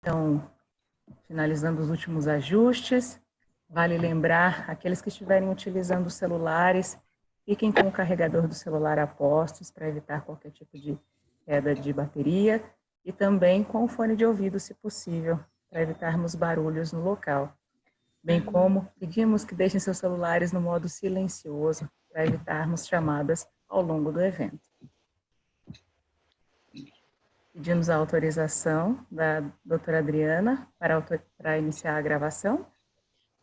Então, finalizando os últimos ajustes, vale lembrar aqueles que estiverem utilizando os celulares, fiquem com o carregador do celular a postos para evitar qualquer tipo de queda de bateria e também com o fone de ouvido, se possível, para evitarmos barulhos no local. Bem como pedimos que deixem seus celulares no modo silencioso para evitarmos chamadas ao longo do evento. Pedimos a autorização da doutora Adriana para iniciar a gravação.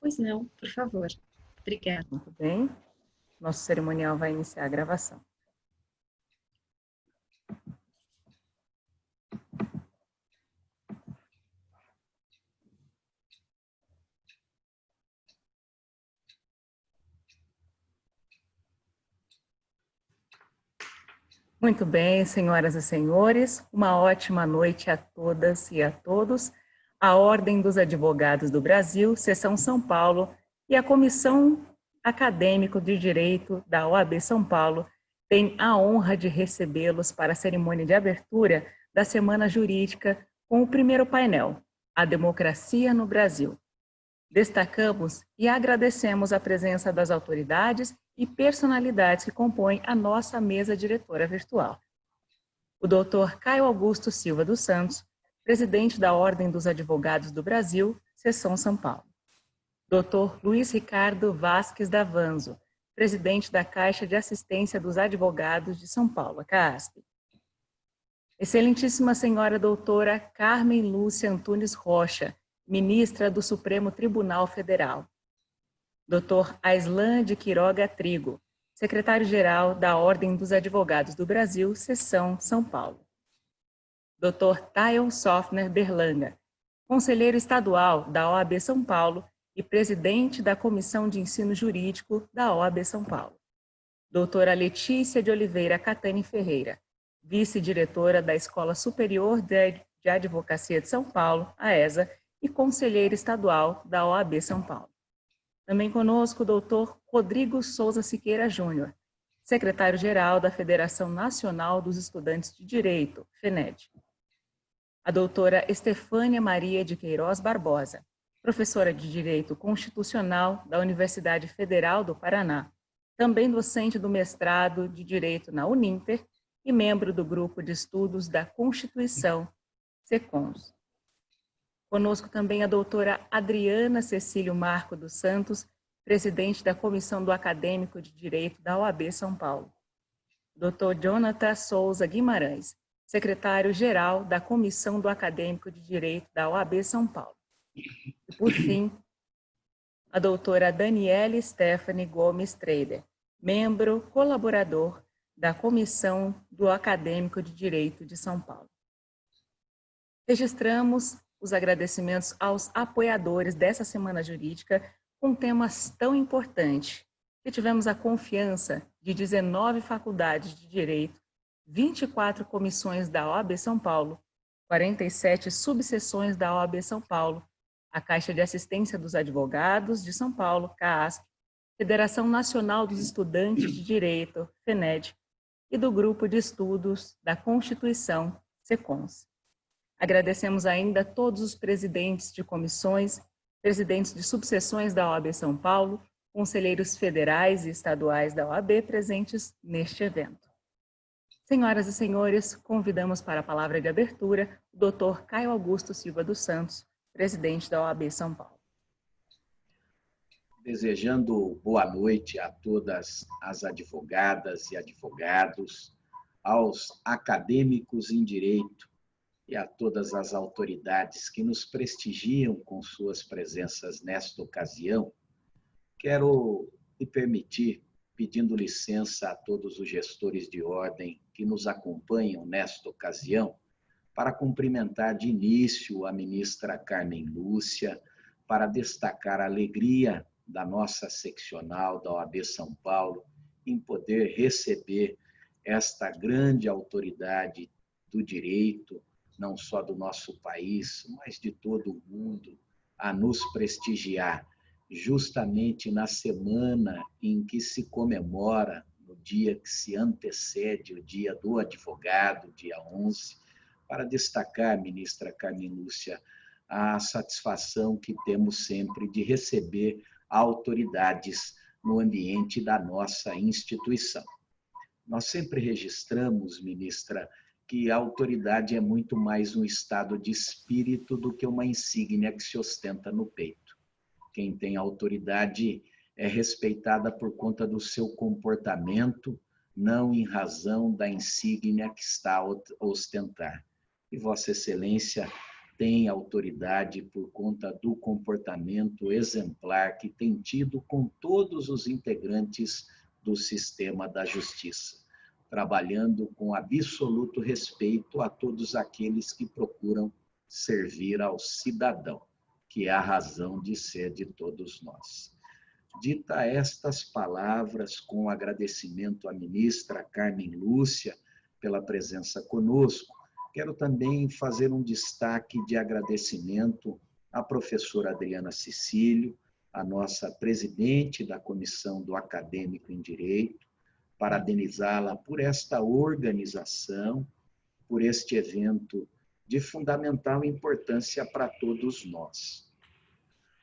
Pois não, por favor. Obrigada. Muito bem. Nosso cerimonial vai iniciar a gravação. Muito bem, senhoras e senhores, uma ótima noite a todas e a todos. A Ordem dos Advogados do Brasil, Seção São Paulo, e a Comissão Acadêmica de Direito da OAB São Paulo têm a honra de recebê-los para a cerimônia de abertura da Semana Jurídica com o primeiro painel, A Democracia no Brasil. Destacamos e agradecemos a presença das autoridades e personalidades que compõem a nossa mesa diretora virtual. O Dr. Caio Augusto Silva dos Santos, presidente da Ordem dos Advogados do Brasil, Seção São Paulo. Dr. Luiz Ricardo Vasques Davanzo, presidente da Caixa de Assistência dos Advogados de São Paulo, a CAASP. Excelentíssima Senhora Doutora Carmen Lúcia Antunes Rocha, ministra do Supremo Tribunal Federal. Dr. Aislan de Quiroga Trigo, secretário-geral da Ordem dos Advogados do Brasil, Seção São Paulo. Dr. Tayon Sofner Berlanga, conselheiro estadual da OAB São Paulo e presidente da Comissão de Ensino Jurídico da OAB São Paulo. Doutora Letícia de Oliveira Catani Ferreira, vice-diretora da Escola Superior de Advocacia de São Paulo, a ESA, e conselheiro estadual da OAB São Paulo. Também conosco o doutor Rodrigo Souza Siqueira Júnior, secretário-geral da Federação Nacional dos Estudantes de Direito, FENED. A doutora Estefânia Maria de Queiroz Barbosa, professora de Direito Constitucional da Universidade Federal do Paraná, também docente do mestrado de Direito na Uninter e membro do Grupo de Estudos da Constituição, SECONS. Conosco também a doutora Adriana Cecílio Marco dos Santos, presidente da Comissão do Acadêmico de Direito da OAB São Paulo. Dr. Jonathan Souza Guimarães, secretário-geral da Comissão do Acadêmico de Direito da OAB São Paulo. E, por fim, a doutora Daniele Stephanie Gomes Trader, membro colaborador da Comissão do Acadêmico de Direito de São Paulo. Registramos os agradecimentos aos apoiadores dessa Semana Jurídica com temas tão importantes, que tivemos a confiança de 19 faculdades de Direito, 24 comissões da OAB São Paulo, 47 subseções da OAB São Paulo, a Caixa de Assistência dos Advogados de São Paulo, CAASP, Federação Nacional dos Estudantes de Direito, FENED, e do Grupo de Estudos da Constituição, SECONS. Agradecemos ainda a todos os presidentes de comissões, presidentes de subseções da OAB São Paulo, conselheiros federais e estaduais da OAB presentes neste evento. Senhoras e senhores, convidamos para a palavra de abertura o Dr. Caio Augusto Silva dos Santos, presidente da OAB São Paulo. Desejando boa noite a todas as advogadas e advogados, aos acadêmicos em direito, e a todas as autoridades que nos prestigiam com suas presenças nesta ocasião, quero me permitir, pedindo licença a todos os gestores de ordem que nos acompanham nesta ocasião, para cumprimentar de início a ministra Carmen Lúcia, para destacar a alegria da nossa seccional da OAB São Paulo em poder receber esta grande autoridade do direito, não só do nosso país, mas de todo o mundo, a nos prestigiar, justamente na semana em que se comemora, no dia que se antecede o Dia do Advogado, dia 11, para destacar, ministra Carmen Lúcia, a satisfação que temos sempre de receber autoridades no ambiente da nossa instituição. Nós sempre registramos, ministra, que a autoridade é muito mais um estado de espírito do que uma insígnia que se ostenta no peito. Quem tem autoridade é respeitada por conta do seu comportamento, não em razão da insígnia que está a ostentar. E Vossa Excelência tem autoridade por conta do comportamento exemplar que tem tido com todos os integrantes do sistema da justiça, trabalhando com absoluto respeito a todos aqueles que procuram servir ao cidadão, que é a razão de ser de todos nós. Dita estas palavras, com agradecimento à ministra Carmen Lúcia pela presença conosco, quero também fazer um destaque de agradecimento à professora Adriana Cecílio, a nossa presidente da Comissão do Acadêmico em Direito, parabenizá-la por esta organização, por este evento de fundamental importância para todos nós.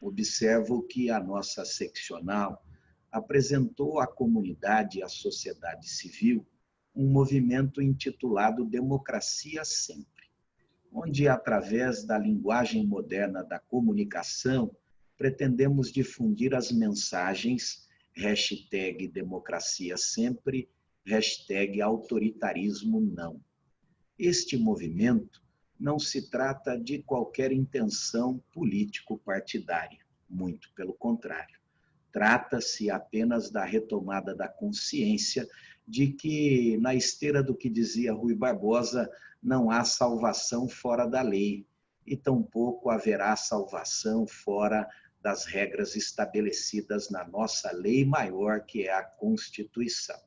Observo que a nossa seccional apresentou à comunidade e à sociedade civil um movimento intitulado Democracia Sempre, onde, através da linguagem moderna da comunicação, pretendemos difundir as mensagens hashtag Democracia Sempre, hashtag Autoritarismo Não. Este movimento não se trata de qualquer intenção político-partidária, muito pelo contrário. Trata-se apenas da retomada da consciência de que, na esteira do que dizia Rui Barbosa, não há salvação fora da lei, e tampouco haverá salvação fora das regras estabelecidas na nossa lei maior, que é a Constituição.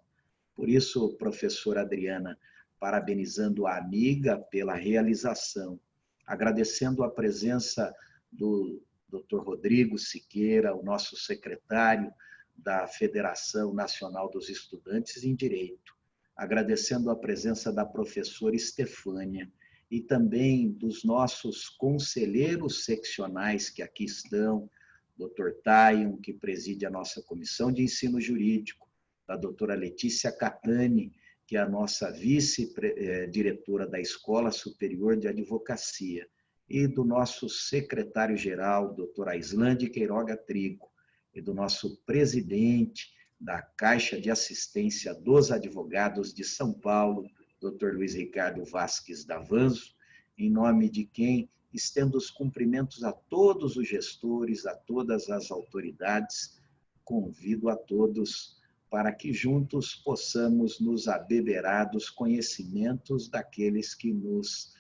Por isso, professora Adriana, parabenizando a amiga pela realização, agradecendo a presença do Dr. Rodrigo Siqueira, o nosso secretário da Federação Nacional dos Estudantes em Direito, agradecendo a presença da professora Estefânia e também dos nossos conselheiros seccionais que aqui estão, Dr. Tayon, que preside a nossa Comissão de Ensino Jurídico, da doutora Letícia Catani, que é a nossa vice-diretora da Escola Superior de Advocacia, e do nosso secretário-geral, doutor Aislande Queiroga Trigo, e do nosso presidente da Caixa de Assistência dos Advogados de São Paulo, doutor Luiz Ricardo Vasques Davanzo, em nome de quem estendo os cumprimentos a todos os gestores, a todas as autoridades, convido a todos para que juntos possamos nos abeberar dos conhecimentos daqueles que nos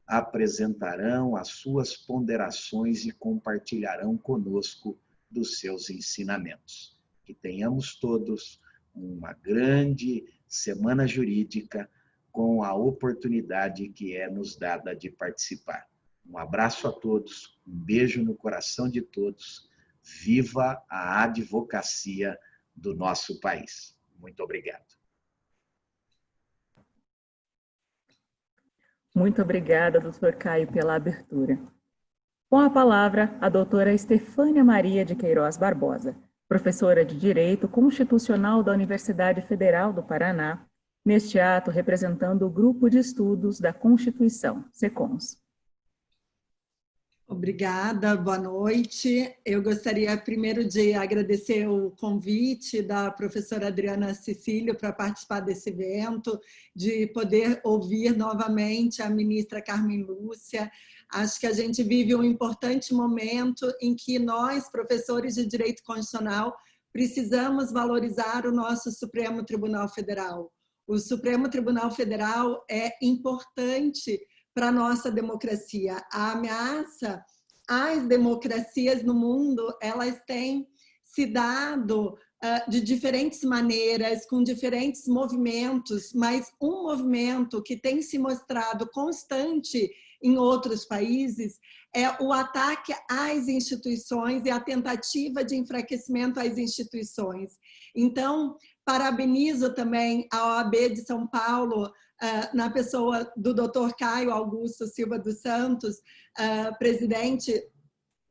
apresentarão as suas ponderações e compartilharão conosco dos seus ensinamentos. Que tenhamos todos uma grande semana jurídica com a oportunidade que é nos dada de participar. Um abraço a todos, um beijo no coração de todos. Viva a advocacia do nosso país. Muito obrigado. Muito obrigada, doutor Caio, pela abertura. Com a palavra, a doutora Estefânia Maria de Queiroz Barbosa, professora de Direito Constitucional da Universidade Federal do Paraná, neste ato representando o Grupo de Estudos da Constituição, SECONS. Obrigada, boa noite. Eu gostaria primeiro de agradecer o convite da professora Adriana Cecílio para participar desse evento, de poder ouvir novamente a ministra Carmen Lúcia. Acho que a gente vive um importante momento em que nós, professores de Direito Constitucional, precisamos valorizar o nosso Supremo Tribunal Federal. O Supremo Tribunal Federal é importante para a nossa democracia. A ameaça às democracias no mundo, elas têm se dado de diferentes maneiras, com diferentes movimentos, mas um movimento que tem se mostrado constante em outros países é o ataque às instituições e a tentativa de enfraquecimento às instituições. Então, parabenizo também a OAB de São Paulo na pessoa do Dr. Caio Augusto Silva dos Santos, presidente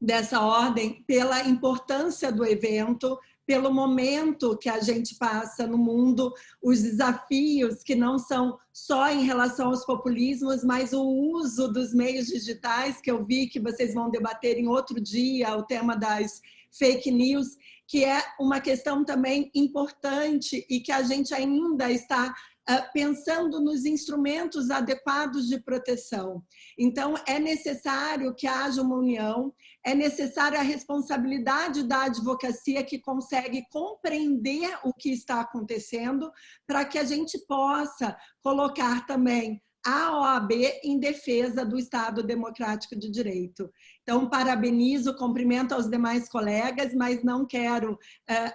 dessa ordem, pela importância do evento, pelo momento que a gente passa no mundo, os desafios que não são só em relação aos populismos, mas o uso dos meios digitais, que eu vi que vocês vão debater em outro dia, o tema das fake news, que é uma questão também importante e que a gente ainda está pensando nos instrumentos adequados de proteção. Então, é necessário que haja uma união, é necessária a responsabilidade da advocacia que consegue compreender o que está acontecendo para que a gente possa colocar também a OAB em defesa do Estado Democrático de Direito. Então, parabenizo, cumprimento aos demais colegas, mas não quero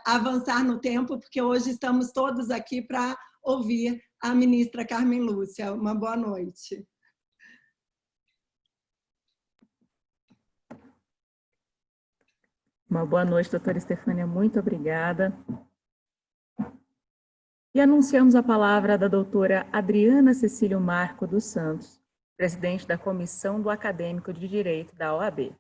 avançar no tempo, porque hoje estamos todos aqui para ouvir a ministra Carmen Lúcia. Uma boa noite. Uma boa noite, doutora Estefânia, muito obrigada. E anunciamos a palavra da doutora Adriana Cecílio Marco dos Santos, presidente da Comissão do Acadêmico de Direito da OAB.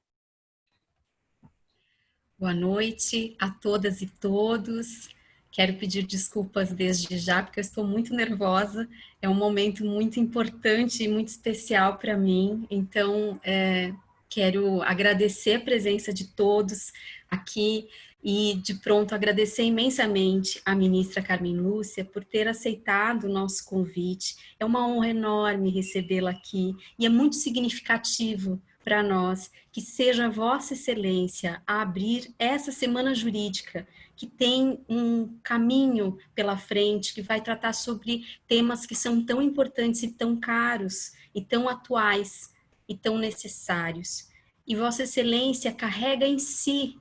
Boa noite a todas e todos. Quero pedir desculpas desde já, porque eu estou muito nervosa. É um momento muito importante e muito especial para mim. Então, quero agradecer a presença de todos aqui e, de pronto, agradecer imensamente à ministra Carmen Lúcia por ter aceitado o nosso convite. É uma honra enorme recebê-la aqui e é muito significativo para nós que seja Vossa Excelência a abrir essa semana jurídica, que tem um caminho pela frente, que vai tratar sobre temas que são tão importantes e tão caros, e tão atuais, e tão necessários. E Vossa Excelência carrega em si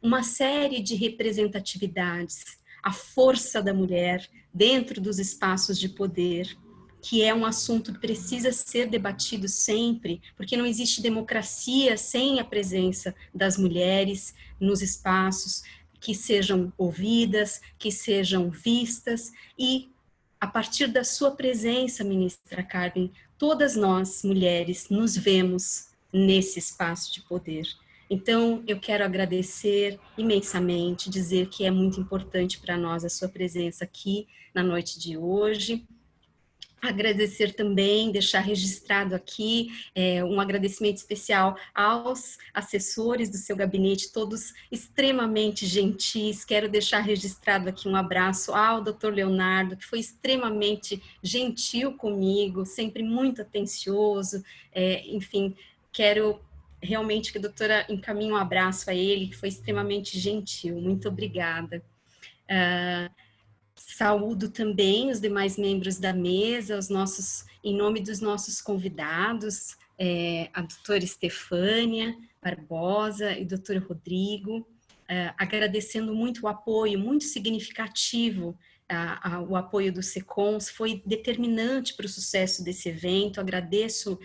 uma série de representatividades, a força da mulher dentro dos espaços de poder, que é um assunto que precisa ser debatido sempre, porque não existe democracia sem a presença das mulheres nos espaços, que sejam ouvidas, que sejam vistas, e a partir da sua presença, ministra Carmen, todas nós, mulheres, nos vemos nesse espaço de poder. Então, eu quero agradecer imensamente, dizer que é muito importante para nós a sua presença aqui na noite de hoje. Agradecer também, deixar registrado aqui um agradecimento especial aos assessores do seu gabinete, todos extremamente gentis. Quero deixar registrado aqui um abraço ao Dr. Leonardo, que foi extremamente gentil comigo, sempre muito atencioso. Enfim, quero realmente que a doutora encaminhe um abraço a ele, que foi extremamente gentil. Muito obrigada. Saúdo também os demais membros da mesa, em nome dos nossos convidados, a doutora Estefânia Barbosa e o doutor Rodrigo, agradecendo muito o apoio, muito significativo, o apoio do SECONS, foi determinante para o sucesso desse evento. Agradeço,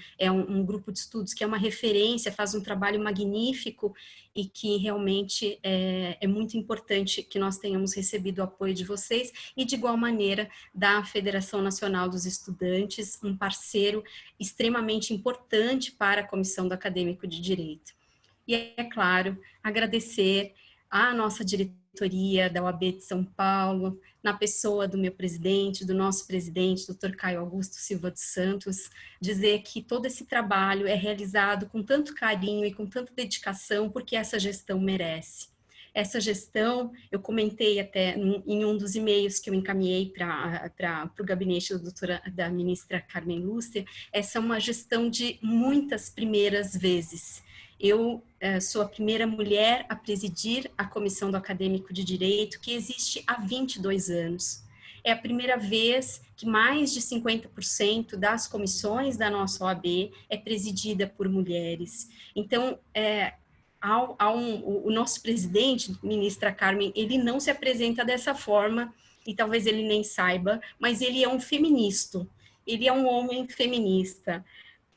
um grupo de estudos que é uma referência, faz um trabalho magnífico e que realmente é muito importante que nós tenhamos recebido o apoio de vocês e, de igual maneira, da Federação Nacional dos Estudantes, um parceiro extremamente importante para a Comissão do Acadêmico de Direito. E, é claro, agradecer à nossa diretoria da OAB de São Paulo, na pessoa do meu presidente, do nosso presidente, Dr. Caio Augusto Silva dos Santos, dizer que todo esse trabalho é realizado com tanto carinho e com tanta dedicação, porque essa gestão merece. Essa gestão, eu comentei até em um dos e-mails que eu encaminhei para o gabinete da ministra Carmen Lúcia, essa é uma gestão de muitas primeiras vezes. Eu sou a primeira mulher a presidir a Comissão do Acadêmico de Direito, que existe há 22 anos. É a primeira vez que mais de 50% das comissões da nossa OAB é presidida por mulheres. Então, o nosso presidente, ministra Carmen, ele não se apresenta dessa forma, e talvez ele nem saiba, mas ele é um feminista, ele é um homem feminista.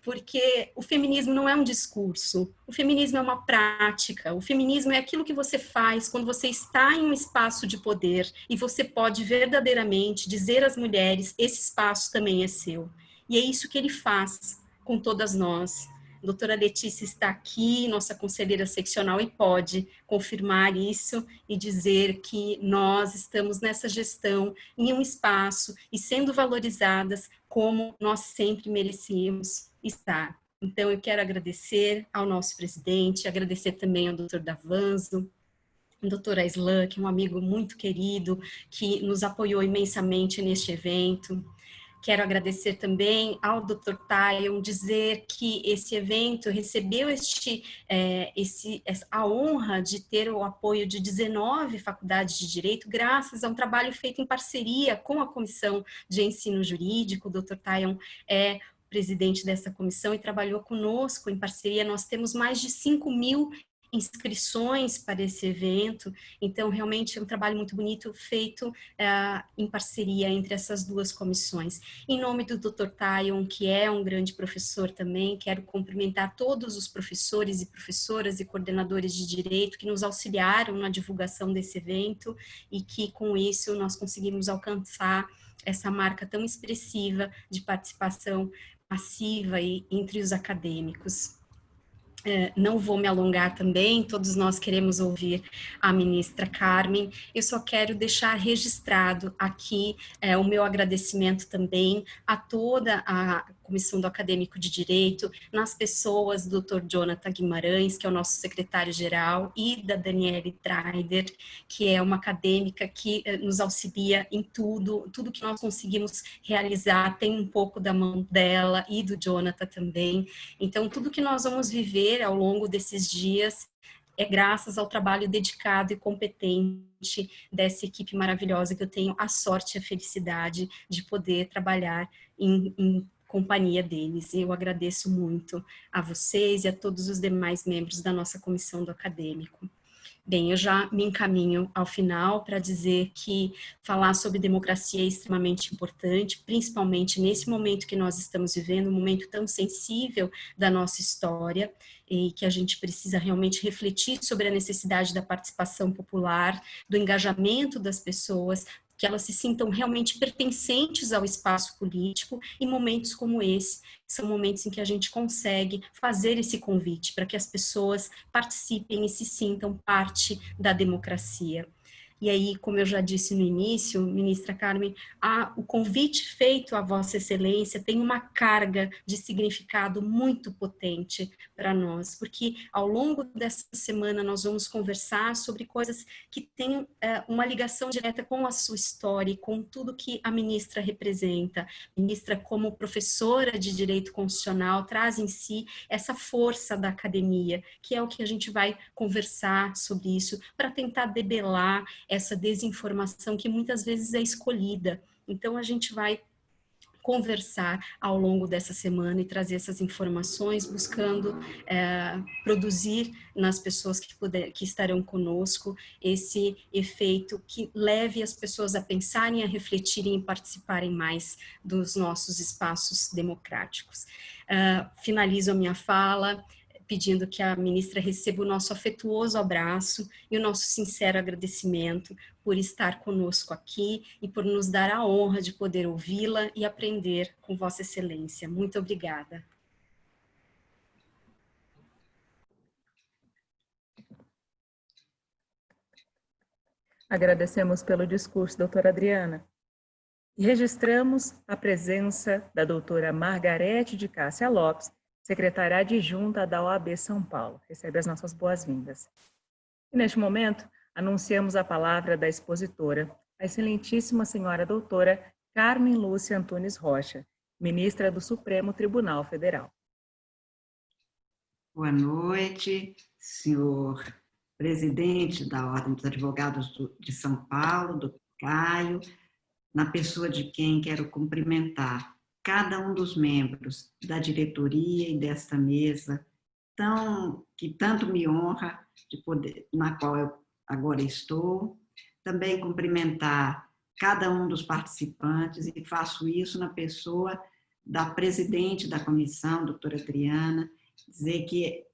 porque o feminismo não é um discurso, o feminismo é uma prática, o feminismo é aquilo que você faz quando você está em um espaço de poder e você pode verdadeiramente dizer às mulheres, esse espaço também é seu. E é isso que ele faz com todas nós. A doutora Letícia está aqui, nossa conselheira seccional, e pode confirmar isso e dizer que nós estamos nessa gestão em um espaço e sendo valorizadas como nós sempre merecíamos estar. Então, eu quero agradecer ao nosso presidente, agradecer também ao doutor Davanzo, ao doutor Aislan, que é um amigo muito querido, que nos apoiou imensamente neste evento. Quero agradecer também ao Dr. Tayon, dizer que esse evento recebeu a honra de ter o apoio de 19 faculdades de Direito, graças a um trabalho feito em parceria com a Comissão de Ensino Jurídico. O Dr. Tayon é presidente dessa comissão e trabalhou conosco em parceria. Nós temos mais de 5.000 inscrições para esse evento, então realmente é um trabalho muito bonito feito em parceria entre essas duas comissões. Em nome do Dr. Tayon, que é um grande professor também, quero cumprimentar todos os professores e professoras e coordenadores de direito que nos auxiliaram na divulgação desse evento e que com isso nós conseguimos alcançar essa marca tão expressiva de participação passiva entre os acadêmicos. Não vou me alongar também, todos nós queremos ouvir a ministra Carmen. Eu só quero deixar registrado aqui o meu agradecimento também a toda a Comissão do Acadêmico de Direito, nas pessoas do Dr. Jonathan Guimarães, que é o nosso secretário-geral, e da Daniele Treider, que é uma acadêmica que nos auxilia em tudo que nós conseguimos realizar, tem um pouco da mão dela e do Jonathan também. Então, tudo que nós vamos viver ao longo desses dias é graças ao trabalho dedicado e competente dessa equipe maravilhosa que eu tenho a sorte e a felicidade de poder trabalhar em companhia deles. Eu agradeço muito a vocês e a todos os demais membros da nossa comissão do acadêmico. Bem, eu já me encaminho ao final para dizer que falar sobre democracia é extremamente importante, principalmente nesse momento que nós estamos vivendo, um momento tão sensível da nossa história, e que a gente precisa realmente refletir sobre a necessidade da participação popular, do engajamento das pessoas, que elas se sintam realmente pertencentes ao espaço político, e momentos como esse são momentos em que a gente consegue fazer esse convite para que as pessoas participem e se sintam parte da democracia. E aí, como eu já disse no início, ministra Carmen, o convite feito à Vossa Excelência tem uma carga de significado muito potente para nós, porque ao longo dessa semana nós vamos conversar sobre coisas que têm uma ligação direta com a sua história e com tudo que a ministra representa. A ministra, como professora de Direito Constitucional, traz em si essa força da academia, que é o que a gente vai conversar sobre isso, para tentar debelar essa desinformação que muitas vezes é escolhida. Então, a gente vai conversar ao longo dessa semana e trazer essas informações, buscando produzir nas pessoas que estarão conosco esse efeito que leve as pessoas a pensarem, a refletirem e participarem mais dos nossos espaços democráticos. Finalizo a minha fala pedindo que a ministra receba o nosso afetuoso abraço e o nosso sincero agradecimento por estar conosco aqui e por nos dar a honra de poder ouvi-la e aprender com Vossa Excelência. Muito obrigada. Agradecemos pelo discurso, doutora Adriana. E registramos a presença da doutora Margarete de Cássia Lopes, secretária adjunta da OAB São Paulo. Recebe as nossas boas-vindas. E neste momento, anunciamos a palavra da expositora, a excelentíssima senhora doutora Carmen Lúcia Antunes Rocha, ministra do Supremo Tribunal Federal. Boa noite, senhor presidente da Ordem dos Advogados de São Paulo, doutor Caio, na pessoa de quem quero cumprimentar cada um dos membros da diretoria e desta mesa, que tanto me honra de poder, na qual eu agora estou. Também cumprimentar cada um dos participantes, e faço isso na pessoa da presidente da comissão, doutora Adriana, dizer que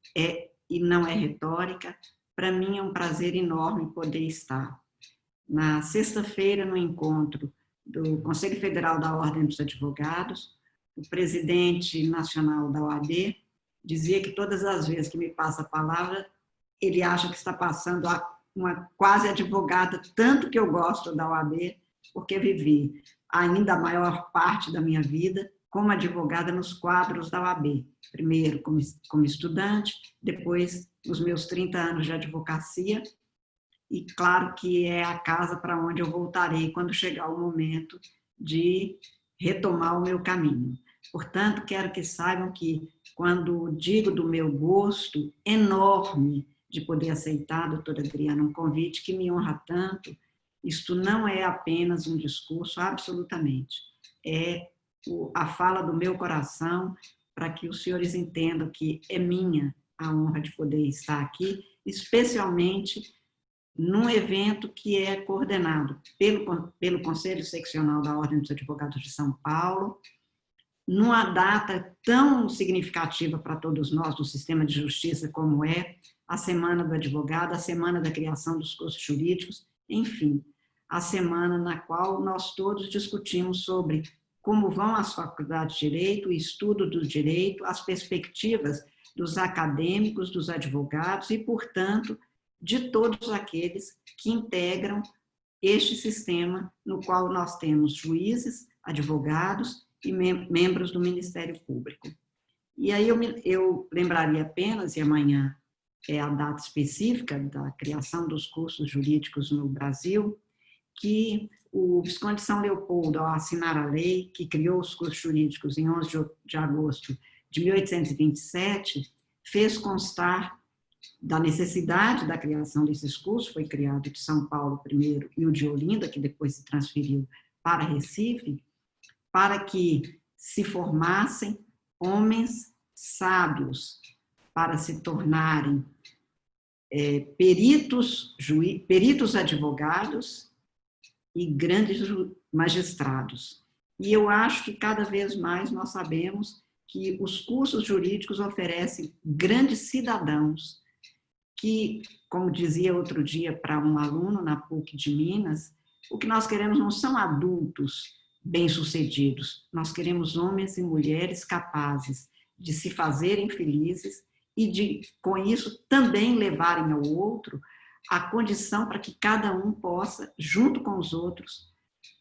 e não é retórica, para mim é um prazer enorme poder estar. Na sexta-feira, no encontro do Conselho Federal da Ordem dos Advogados, o presidente nacional da OAB dizia que todas as vezes que me passa a palavra, ele acha que está passando a uma quase advogada, tanto que eu gosto da OAB, porque vivi ainda a maior parte da minha vida como advogada nos quadros da OAB. Primeiro como estudante, depois nos meus 30 anos de advocacia, e claro que é a casa para onde eu voltarei quando chegar o momento de retomar o meu caminho. Portanto, quero que saibam que, quando digo do meu gosto enorme de poder aceitar, doutora Adriana, um convite que me honra tanto, isto não é apenas um discurso, absolutamente. É a fala do meu coração, para que os senhores entendam que é minha a honra de poder estar aqui, especialmente num evento que é coordenado pelo Conselho Seccional da Ordem dos Advogados de São Paulo, numa data tão significativa para todos nós do sistema de justiça como é a Semana do Advogado, a Semana da Criação dos Cursos Jurídicos, enfim, a semana na qual nós todos discutimos sobre como vão as faculdades de Direito, o estudo do direito, as perspectivas dos acadêmicos, dos advogados e, portanto, de todos aqueles que integram este sistema no qual nós temos juízes, advogados e membros do Ministério Público. E aí eu lembraria apenas, e amanhã é a data específica da criação dos cursos jurídicos no Brasil, que o Visconde de São Leopoldo, ao assinar a lei que criou os cursos jurídicos em 11 de agosto de 1827, fez constar da necessidade da criação desses cursos, foi criado de São Paulo primeiro e o de Olinda, que depois se transferiu para Recife, para que se formassem homens sábios para se tornarem peritos advogados e grandes magistrados. E eu acho que cada vez mais nós sabemos que os cursos jurídicos oferecem grandes cidadãos que, como dizia outro dia para um aluno na PUC de Minas, o que nós queremos não são adultos bem-sucedidos, nós queremos homens e mulheres capazes de se fazerem felizes e de, com isso, também levarem ao outro a condição para que cada um possa, junto com os outros,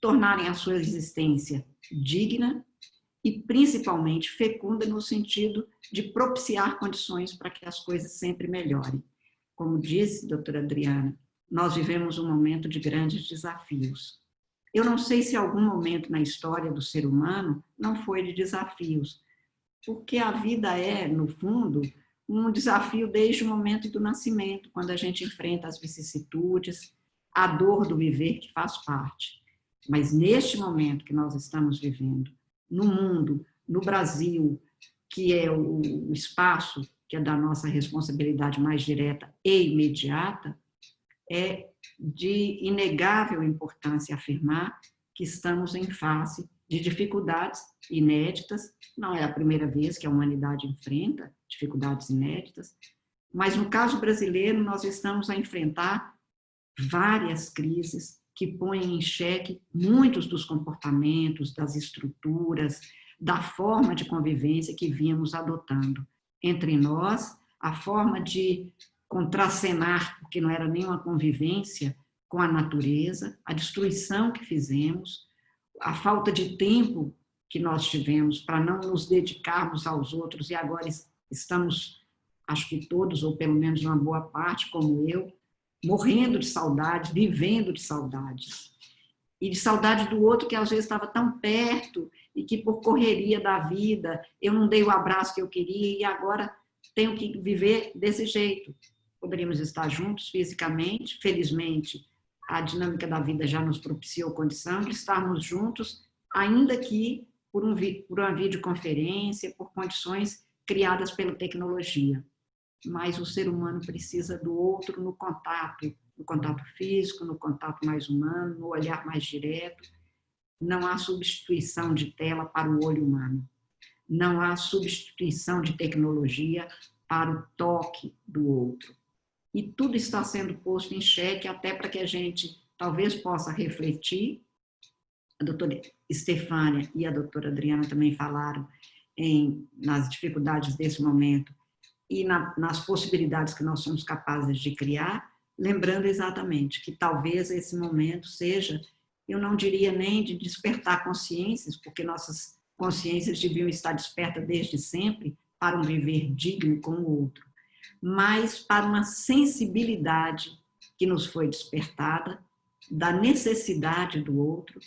tornarem a sua existência digna e, principalmente, fecunda no sentido de propiciar condições para que as coisas sempre melhorem. Como disse a doutora Adriana, nós vivemos um momento de grandes desafios. Eu não sei se algum momento na história do ser humano não foi de desafios, porque a vida é, no fundo, um desafio desde o momento do nascimento, quando a gente enfrenta as vicissitudes, a dor do viver que faz parte. Mas neste momento que nós estamos vivendo, no mundo, no Brasil, que é o espaço que é da nossa responsabilidade mais direta e imediata, é de inegável importância afirmar que estamos em face de dificuldades inéditas. Não é a primeira vez que a humanidade enfrenta dificuldades inéditas, mas no caso brasileiro nós estamos a enfrentar várias crises que põem em xeque muitos dos comportamentos, das estruturas, da forma de convivência que vínhamos adotando entre nós, a forma de contracenar, porque não era nenhuma convivência com a natureza, a destruição que fizemos, a falta de tempo que nós tivemos para não nos dedicarmos aos outros, e agora estamos, acho que todos, ou pelo menos uma boa parte, como eu, morrendo de saudades, vivendo de saudades. E de saudade do outro que às vezes estava tão perto e que por correria da vida eu não dei o abraço que eu queria e agora tenho que viver desse jeito. Poderíamos estar juntos fisicamente, felizmente a dinâmica da vida já nos propiciou condição de estarmos juntos, ainda que por uma videoconferência, por condições criadas pela tecnologia. Mas o ser humano precisa do outro no contato físico, no contato mais humano, no olhar mais direto. Não há substituição de tela para o olho humano. não há substituição de tecnologia para o toque do outro. E tudo está sendo posto em xeque até para que a gente talvez possa refletir. A doutora Estefânia e a doutora Adriana também falaram nas dificuldades desse momento e nas possibilidades que nós somos capazes de criar, lembrando exatamente que talvez esse momento seja, eu não diria nem de despertar consciências, porque nossas consciências deviam estar despertas desde sempre para um viver digno com o outro, mas para uma sensibilidade que nos foi despertada da necessidade do outro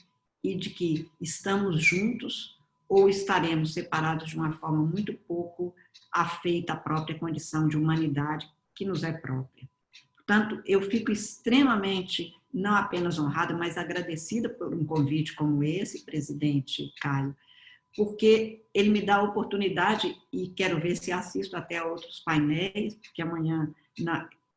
e de que estamos juntos ou estaremos separados de uma forma muito pouco afeita à própria condição de humanidade que nos é própria. Portanto, eu fico extremamente, não apenas honrada, mas agradecida por um convite como esse, presidente Caio, porque ele me dá a oportunidade, e quero ver se assisto até a outros painéis, porque amanhã,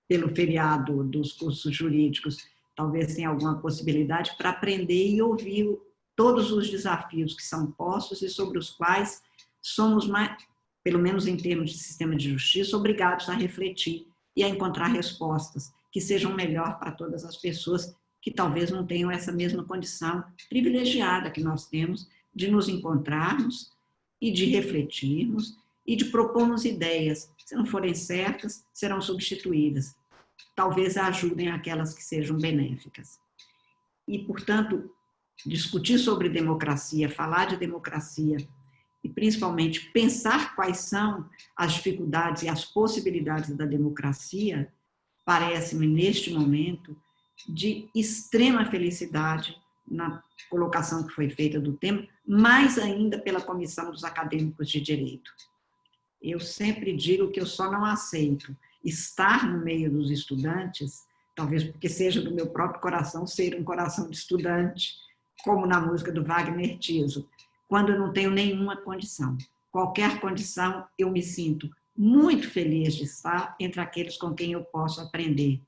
pelo feriado dos cursos jurídicos, talvez tenha alguma possibilidade para aprender e ouvir todos os desafios que são postos e sobre os quais somos, pelo menos em termos de sistema de justiça, obrigados a refletir e a encontrar respostas que sejam melhor para todas as pessoas que talvez não tenham essa mesma condição privilegiada que nós temos de nos encontrarmos e de refletirmos e de propormos ideias. Se não forem certas, serão substituídas. Talvez ajudem aquelas que sejam benéficas. E, portanto, discutir sobre democracia, falar de democracia e, principalmente, pensar quais são as dificuldades e as possibilidades da democracia, parece-me, neste momento, de extrema felicidade na colocação que foi feita do tema, mais ainda pela Comissão dos Acadêmicos de Direito. Eu sempre digo que eu só não aceito estar no meio dos estudantes, talvez porque seja do meu próprio coração ser um coração de estudante, como na música do Wagner Tiso, quando eu não tenho nenhuma condição. Qualquer condição, eu me sinto muito feliz de estar entre aqueles com quem eu posso aprender.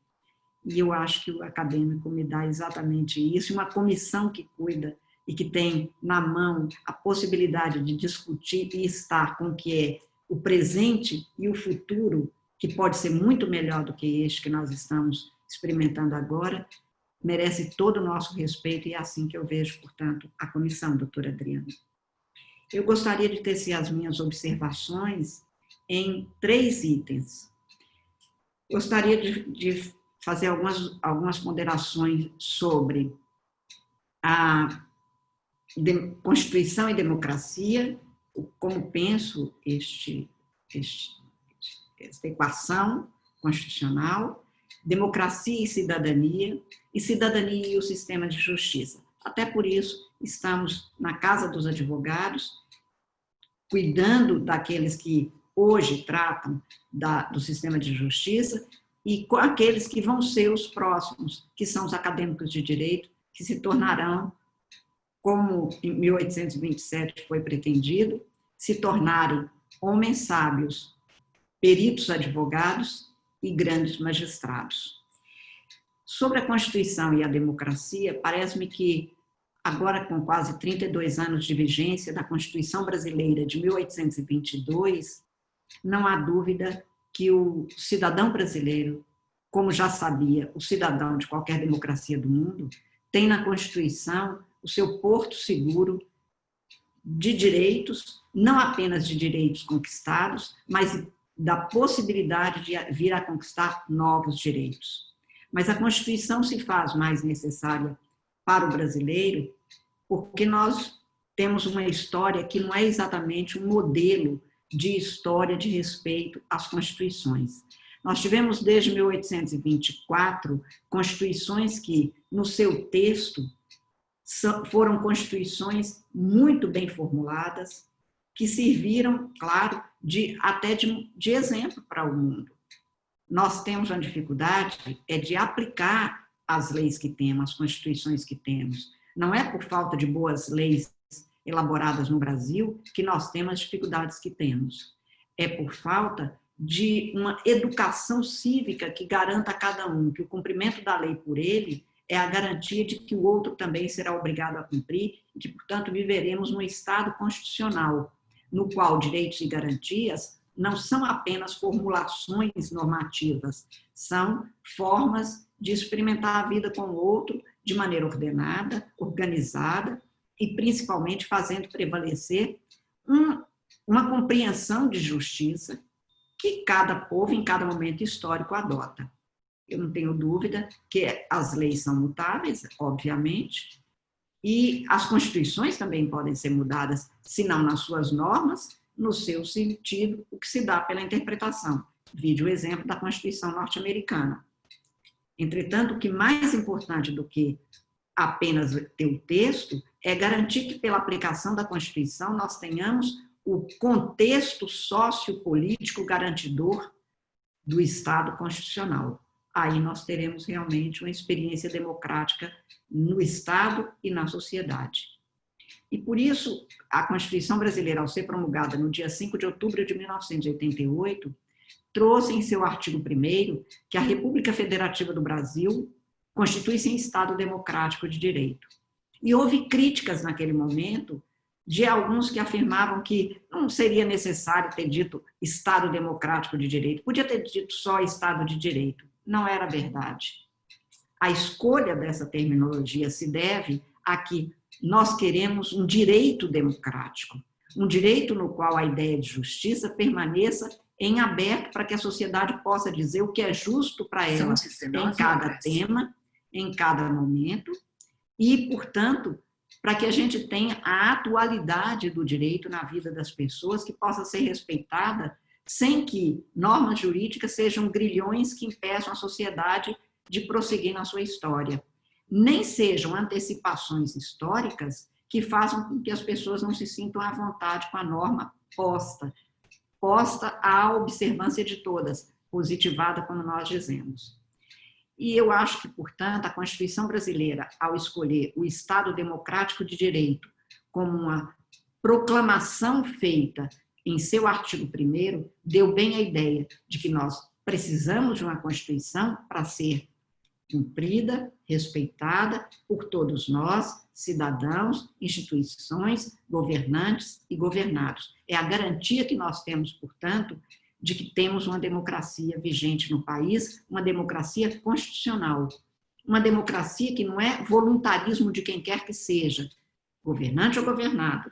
E eu acho que o acadêmico me dá exatamente isso, uma comissão que cuida e que tem na mão a possibilidade de discutir e estar com o que é o presente e o futuro, que pode ser muito melhor do que este que nós estamos experimentando agora, merece todo o nosso respeito e é assim que eu vejo, portanto, a comissão, doutora Adriana. Eu gostaria de tecer as minhas observações em 3 itens. Gostaria de fazer algumas ponderações sobre a Constituição e democracia, como penso esta equação constitucional, democracia e cidadania e o sistema de justiça. Até por isso, estamos na Casa dos Advogados, cuidando daqueles que hoje tratam do sistema de justiça e com aqueles que vão ser os próximos, que são os acadêmicos de direito, que se tornarão, como em 1827 foi pretendido, se tornarem homens sábios, peritos advogados e grandes magistrados. Sobre a Constituição e a democracia, parece-me que, agora com quase 32 anos de vigência da Constituição Brasileira de 1822, não há dúvida que o cidadão brasileiro, como já sabia o cidadão de qualquer democracia do mundo, tem na Constituição o seu porto seguro de direitos, não apenas de direitos conquistados, mas da possibilidade de vir a conquistar novos direitos. Mas a Constituição se faz mais necessária para o brasileiro porque nós temos uma história que não é exatamente um modelo de história de respeito às constituições. Nós tivemos, desde 1824, constituições que, no seu texto, foram constituições muito bem formuladas, que serviram, claro, até de exemplo para o mundo. Nós temos uma dificuldade de aplicar as leis que temos, as constituições que temos. Não é por falta de boas leis elaboradas no Brasil que nós temos as dificuldades que temos. É por falta de uma educação cívica que garanta a cada um que o cumprimento da lei por ele é a garantia de que o outro também será obrigado a cumprir e que, portanto, viveremos num Estado constitucional, no qual direitos e garantias não são apenas formulações normativas, são formas de experimentar a vida com o outro de maneira ordenada, organizada e principalmente fazendo prevalecer uma compreensão de justiça que cada povo, em cada momento histórico, adota. Eu não tenho dúvida que as leis são mutáveis, obviamente, e as constituições também podem ser mudadas, se não nas suas normas, no seu sentido, o que se dá pela interpretação. Vide o exemplo da Constituição norte-americana. Entretanto, o que mais importante do que apenas ter o texto é garantir que, pela aplicação da Constituição, nós tenhamos o contexto sociopolítico garantidor do Estado constitucional. Aí nós teremos realmente uma experiência democrática no Estado e na sociedade. E por isso, a Constituição brasileira, ao ser promulgada no dia 5 de outubro de 1988, trouxe em seu artigo 1º que a República Federativa do Brasil constitui-se em Estado democrático de direito. E houve críticas naquele momento de alguns que afirmavam que não seria necessário ter dito Estado democrático de direito, podia ter dito só Estado de direito. Não era verdade. A escolha dessa terminologia se deve a que nós queremos um direito democrático, um direito no qual a ideia de justiça permaneça em aberto para que a sociedade possa dizer o que é justo para ela em cada tema, em cada momento, e, portanto, para que a gente tenha a atualidade do direito na vida das pessoas, que possa ser respeitada sem que normas jurídicas sejam grilhões que impeçam a sociedade de prosseguir na sua história. Nem sejam antecipações históricas que façam com que as pessoas não se sintam à vontade com a norma posta à observância de todas, positivada, como nós dizemos. E eu acho que, portanto, a Constituição brasileira, ao escolher o Estado democrático de direito como uma proclamação feita em seu artigo 1º, deu bem a ideia de que nós precisamos de uma Constituição para ser cumprida, respeitada por todos nós, cidadãos, instituições, governantes e governados. É a garantia que nós temos, portanto, de que temos uma democracia vigente no país, uma democracia constitucional, uma democracia que não é voluntarismo de quem quer que seja, governante ou governado.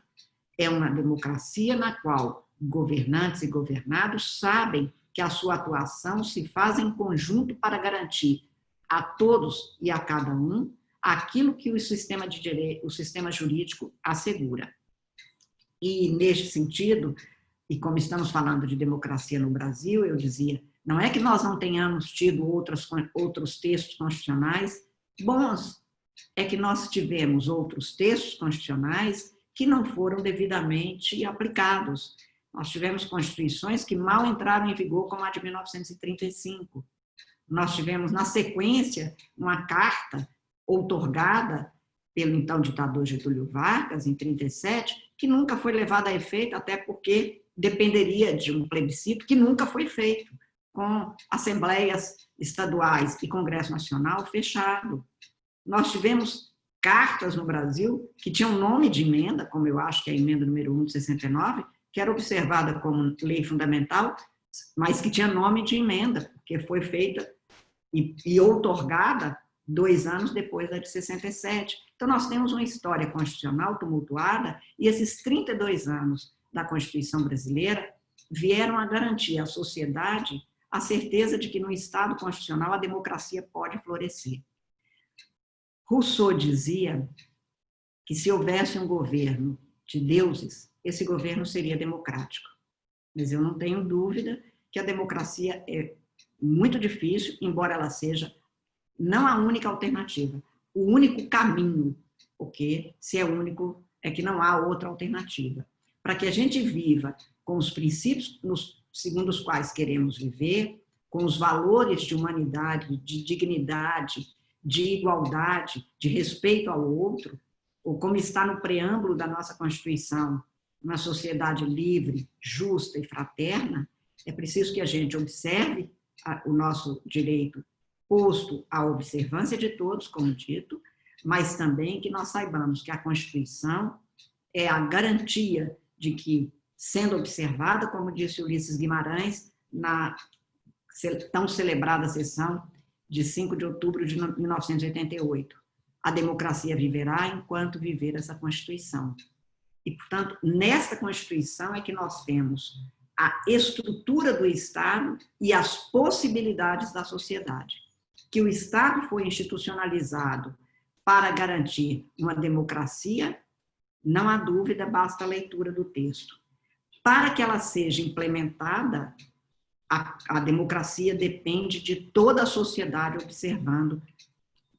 É uma democracia na qual governantes e governados sabem que a sua atuação se faz em conjunto para garantir a todos e a cada um aquilo que o sistema de direito, o sistema jurídico assegura. E, neste sentido, e como estamos falando de democracia no Brasil, eu dizia, não é que nós não tenhamos tido outros textos constitucionais bons, é que nós tivemos outros textos constitucionais que não foram devidamente aplicados. Nós tivemos constituições que mal entraram em vigor, como a de 1935. Nós tivemos, na sequência, uma carta outorgada pelo então ditador Getúlio Vargas, em 1937, que nunca foi levada a efeito, até porque dependeria de um plebiscito que nunca foi feito, com assembleias estaduais e Congresso Nacional fechado. Nós tivemos cartas no Brasil que tinham nome de emenda, como eu acho que é a emenda número 1 de 69, que era observada como lei fundamental, mas que tinha nome de emenda, porque foi feita e outorgada 2 anos depois da de 67. Então, nós temos uma história constitucional tumultuada e esses 32 anos da Constituição brasileira vieram a garantir à sociedade a certeza de que no Estado constitucional a democracia pode florescer. Rousseau dizia que se houvesse um governo de deuses, esse governo seria democrático. Mas eu não tenho dúvida que a democracia é muito difícil, embora ela seja não a única alternativa, o único caminho, porque se é único, é que não há outra alternativa. Para que a gente viva com os princípios segundo os quais queremos viver, com os valores de humanidade, de dignidade, de igualdade, de respeito ao outro, ou como está no preâmbulo da nossa Constituição, uma sociedade livre, justa e fraterna, é preciso que a gente observe o nosso direito posto à observância de todos, como dito, mas também que nós saibamos que a Constituição é a garantia de que sendo observada, como disse Ulisses Guimarães, na tão celebrada sessão de 5 de outubro de 1988. A democracia viverá enquanto viver essa Constituição. E, portanto, nesta Constituição é que nós temos a estrutura do Estado e as possibilidades da sociedade. Que o Estado foi institucionalizado para garantir uma democracia, não há dúvida, basta a leitura do texto. Para que ela seja implementada, a democracia depende de toda a sociedade observando,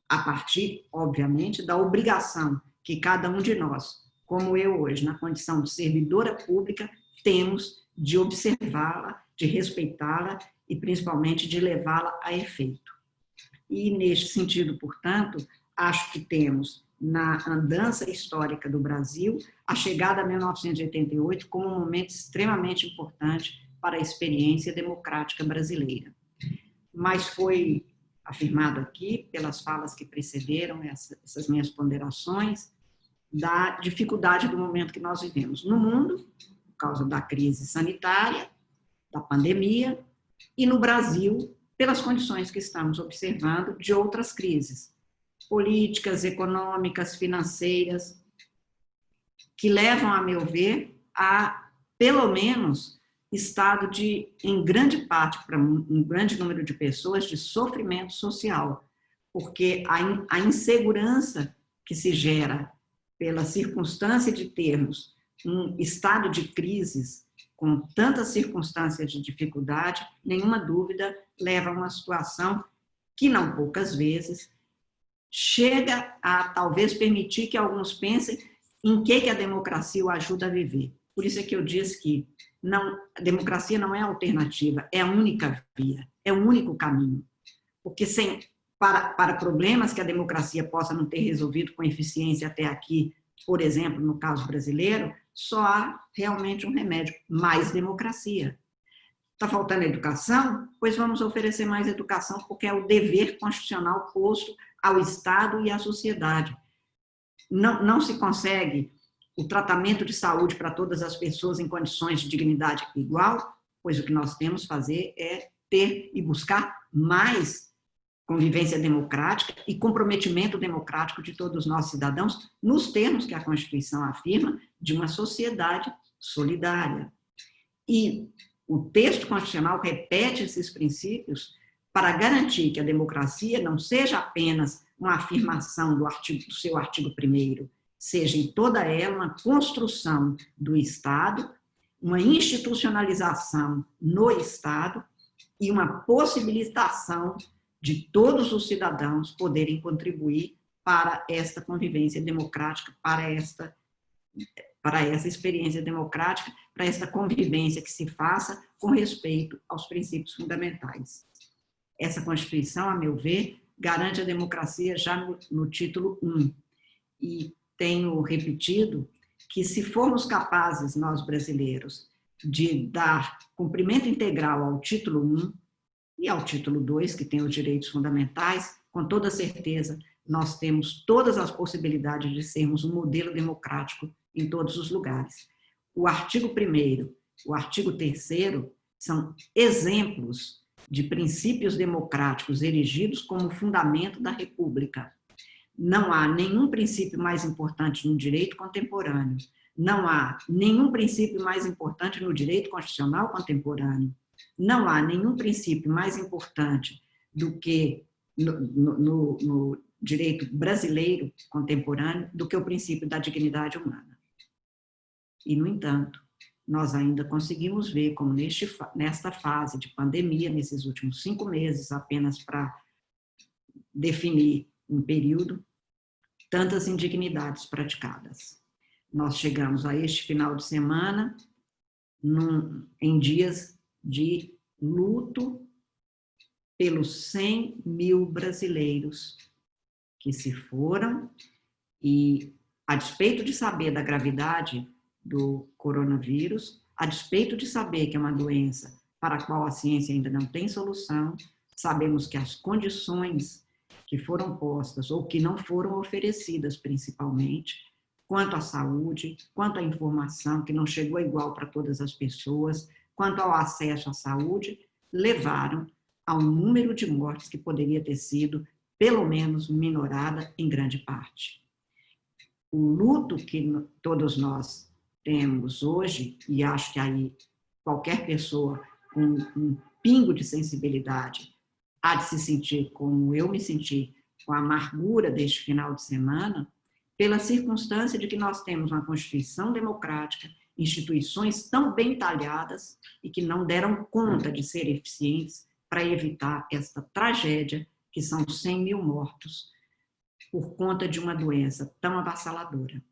a partir, obviamente, da obrigação que cada um de nós, como eu hoje, na condição de servidora pública, temos de observá-la, de respeitá-la e, principalmente, de levá-la a efeito. E, neste sentido, portanto, acho que temos, na andança histórica do Brasil, a chegada a 1988 como um momento extremamente importante para a experiência democrática brasileira. Mas foi afirmado aqui, pelas falas que precederam essas minhas ponderações, da dificuldade do momento que nós vivemos no mundo, por causa da crise sanitária, da pandemia, e no Brasil, pelas condições que estamos observando de outras crises, políticas, econômicas, financeiras, que levam, a meu ver, a, pelo menos, estado de, em grande parte, para um grande número de pessoas, de sofrimento social, porque a insegurança que se gera pela circunstância de termos um estado de crises com tantas circunstâncias de dificuldade, nenhuma dúvida, leva a uma situação que, não poucas vezes, chega a talvez permitir que alguns pensem em que a democracia o ajuda a viver. Por isso é que eu disse que a democracia não é a alternativa, é a única via, é o único caminho. Porque para problemas que a democracia possa não ter resolvido com eficiência até aqui, por exemplo, no caso brasileiro, só há realmente um remédio: mais democracia. Está faltando educação? Pois vamos oferecer mais educação, porque é o dever constitucional posto ao Estado e à sociedade. Não se consegue o tratamento de saúde para todas as pessoas em condições de dignidade igual, pois o que nós temos que fazer é ter e buscar mais convivência democrática e comprometimento democrático de todos nós cidadãos, nos termos que a Constituição afirma, de uma sociedade solidária. E o texto constitucional repete esses princípios para garantir que a democracia não seja apenas uma afirmação do seu artigo 1º, seja em toda ela uma construção do Estado, uma institucionalização no Estado e uma possibilitação de todos os cidadãos poderem contribuir para esta convivência democrática, para essa experiência democrática, para esta convivência que se faça com respeito aos princípios fundamentais. Essa Constituição, a meu ver, garante a democracia já no título 1. E tenho repetido que, se formos capazes, nós brasileiros, de dar cumprimento integral ao título 1 e ao título 2, que tem os direitos fundamentais, com toda certeza nós temos todas as possibilidades de sermos um modelo democrático em todos os lugares. O artigo 1º, o artigo 3º são exemplos de princípios democráticos erigidos como fundamento da República. Não há nenhum princípio mais importante no direito contemporâneo, não há nenhum princípio mais importante no direito constitucional contemporâneo, não há nenhum princípio mais importante do que no direito brasileiro contemporâneo do que o princípio da dignidade humana. E, no entanto, nós ainda conseguimos ver como nesta fase de pandemia, nesses últimos 5 meses, apenas para definir um período, tantas indignidades praticadas. Nós chegamos a este final de semana em dias de luto pelos 100 mil brasileiros que se foram e, a despeito de saber da gravidade do coronavírus, a despeito de saber que é uma doença para a qual a ciência ainda não tem solução, sabemos que as condições que foram postas ou que não foram oferecidas, principalmente, quanto à saúde, quanto à informação, que não chegou igual para todas as pessoas, quanto ao acesso à saúde, levaram ao número de mortes que poderia ter sido, pelo menos, minorada em grande parte. O luto que todos nós temos hoje, e acho que aí qualquer pessoa com um pingo de sensibilidade há de se sentir como eu me senti, com a amargura deste final de semana, pela circunstância de que nós temos uma Constituição democrática, instituições tão bem talhadas e que não deram conta de ser eficientes para evitar esta tragédia, que são 100 mil mortos, por conta de uma doença tão avassaladora.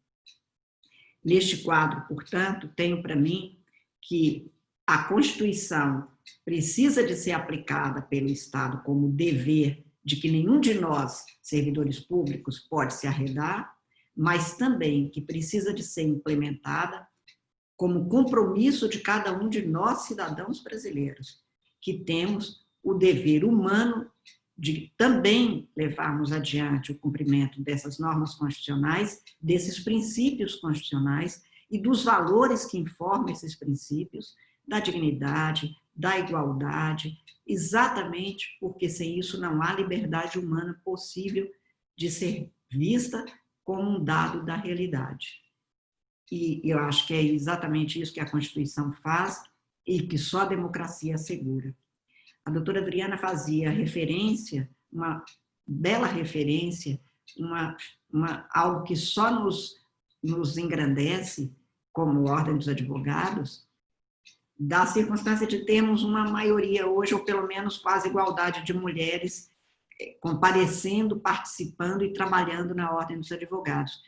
Neste quadro, portanto, tenho para mim que a Constituição precisa de ser aplicada pelo Estado como dever de que nenhum de nós, servidores públicos, pode se arredar, mas também que precisa de ser implementada como compromisso de cada um de nós, cidadãos brasileiros, que temos o dever humano de também levarmos adiante o cumprimento dessas normas constitucionais, desses princípios constitucionais e dos valores que informam esses princípios, da dignidade, da igualdade, exatamente porque sem isso não há liberdade humana possível de ser vista como um dado da realidade. E eu acho que é exatamente isso que a Constituição faz e que só a democracia assegura. A doutora Adriana fazia referência, uma bela referência, algo que só nos engrandece como Ordem dos Advogados, da circunstância de termos uma maioria hoje, ou pelo menos quase igualdade de mulheres comparecendo, participando e trabalhando na Ordem dos Advogados.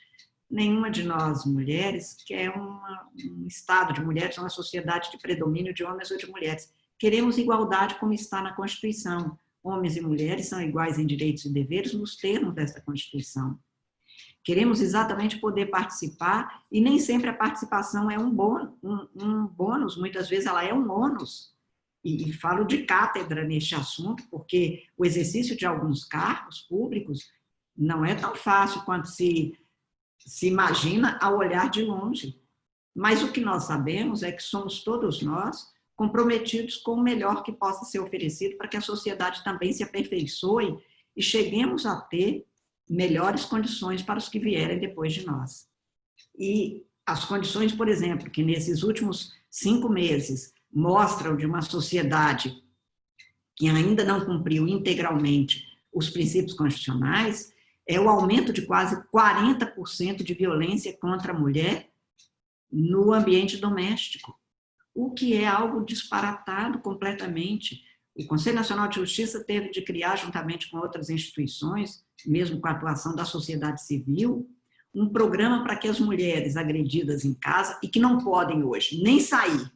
Nenhuma de nós, mulheres, quer um estado de mulheres, uma sociedade de predomínio de homens ou de mulheres. Queremos igualdade como está na Constituição. Homens e mulheres são iguais em direitos e deveres nos termos dessa Constituição. Queremos exatamente poder participar, e nem sempre a participação é um bônus, muitas vezes ela é um ônus. E falo de cátedra neste assunto, porque o exercício de alguns cargos públicos não é tão fácil quanto se imagina ao olhar de longe. Mas o que nós sabemos é que somos todos nós comprometidos com o melhor que possa ser oferecido para que a sociedade também se aperfeiçoe e cheguemos a ter melhores condições para os que vierem depois de nós. E as condições, por exemplo, que nesses últimos 5 meses mostram de uma sociedade que ainda não cumpriu integralmente os princípios constitucionais, é o aumento de quase 40% de violência contra a mulher no ambiente doméstico, o que é algo disparatado completamente. O Conselho Nacional de Justiça teve de criar, juntamente com outras instituições, mesmo com a atuação da sociedade civil, um programa para que as mulheres agredidas em casa, e que não podem hoje nem sair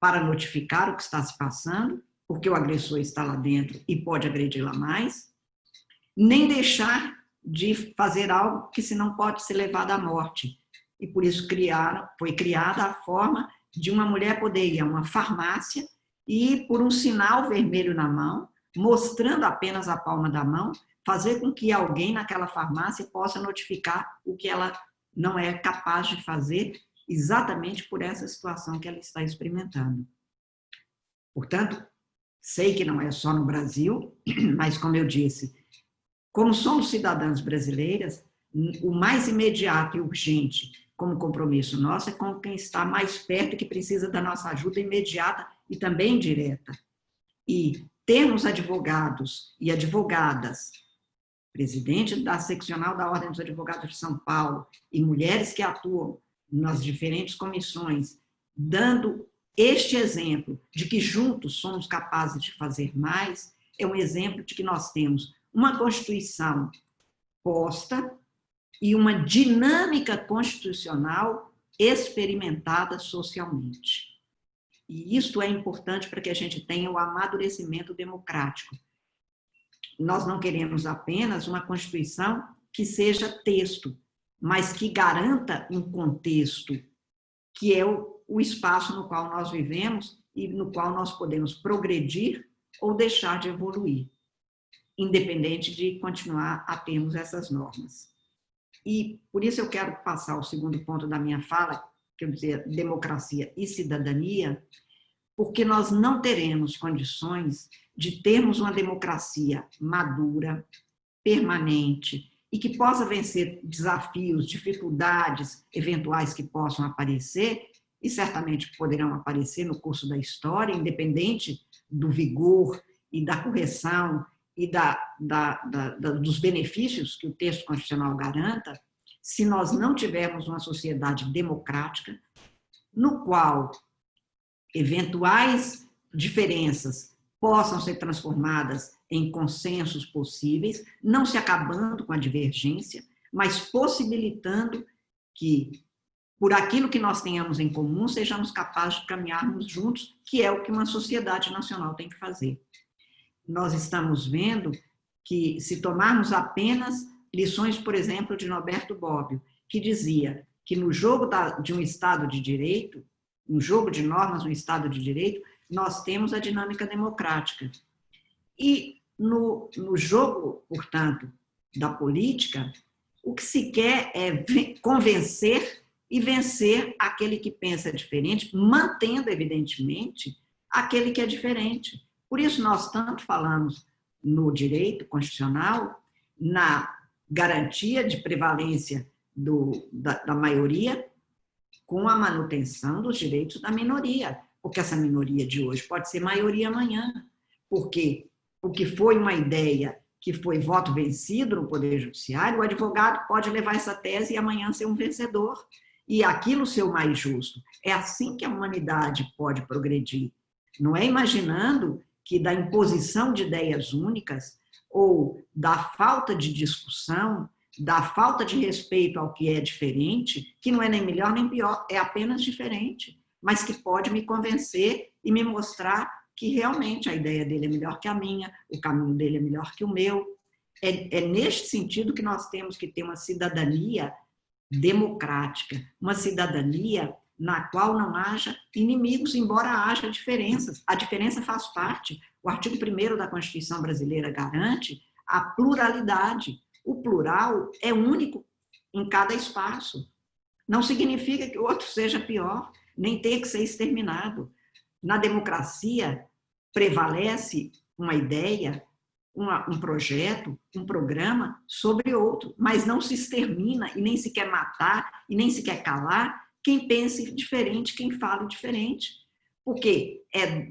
para notificar o que está se passando, porque o agressor está lá dentro e pode agredi-la mais, nem deixar de fazer algo que senão pode ser levado à morte. E por isso foi criada a forma de uma mulher poder ir a uma farmácia e, por um sinal vermelho na mão, mostrando apenas a palma da mão, fazer com que alguém naquela farmácia possa notificar o que ela não é capaz de fazer, exatamente por essa situação que ela está experimentando. Portanto, sei que não é só no Brasil, mas, como eu disse, como somos cidadãs brasileiras, o mais imediato e urgente como compromisso nosso é com quem está mais perto e que precisa da nossa ajuda imediata e também direta. E termos advogados e advogadas, presidente da seccional da Ordem dos Advogados de São Paulo e mulheres que atuam nas diferentes comissões, dando este exemplo de que juntos somos capazes de fazer mais, é um exemplo de que nós temos uma Constituição posta e uma dinâmica constitucional experimentada socialmente. E isto é importante para que a gente tenha o amadurecimento democrático. Nós não queremos apenas uma Constituição que seja texto, mas que garanta um contexto, que é o espaço no qual nós vivemos e no qual nós podemos progredir ou deixar de evoluir, independente de continuar a termos essas normas. E por isso eu quero passar ao segundo ponto da minha fala, quer dizer, democracia e cidadania, porque nós não teremos condições de termos uma democracia madura, permanente, e que possa vencer desafios, dificuldades eventuais que possam aparecer, e certamente poderão aparecer no curso da história, independente do vigor e da correção e dos benefícios que o texto constitucional garanta, se nós não tivermos uma sociedade democrática, no qual eventuais diferenças possam ser transformadas em consensos possíveis, não se acabando com a divergência, mas possibilitando que, por aquilo que nós tenhamos em comum, sejamos capazes de caminharmos juntos, que é o que uma sociedade nacional tem que fazer. Nós estamos vendo que, se tomarmos apenas lições, por exemplo, de Norberto Bobbio, que dizia que no jogo de um Estado de Direito, um jogo de normas, um Estado de Direito, nós temos a dinâmica democrática. E no jogo, portanto, da política, o que se quer é convencer e vencer aquele que pensa diferente, mantendo, evidentemente, aquele que é diferente. Por isso, nós tanto falamos no direito constitucional, na garantia de prevalência da maioria, com a manutenção dos direitos da minoria, porque essa minoria de hoje pode ser maioria amanhã, porque o que foi uma ideia que foi voto vencido no Poder Judiciário, o advogado pode levar essa tese e amanhã ser um vencedor, e aquilo ser o mais justo. É assim que a humanidade pode progredir. Não é imaginando que da imposição de ideias únicas ou da falta de discussão, da falta de respeito ao que é diferente, que não é nem melhor nem pior, é apenas diferente, mas que pode me convencer e me mostrar que realmente a ideia dele é melhor que a minha, o caminho dele é melhor que o meu. É neste sentido que nós temos que ter uma cidadania democrática, uma cidadania na qual não haja inimigos, embora haja diferenças. A diferença faz parte. O artigo 1º da Constituição brasileira garante a pluralidade. O plural é único em cada espaço. Não significa que o outro seja pior, nem tenha que ser exterminado. Na democracia, prevalece uma ideia, um projeto, um programa sobre outro, mas não se extermina e nem se quer matar e nem se quer calar quem pense diferente, quem fale diferente. Porque é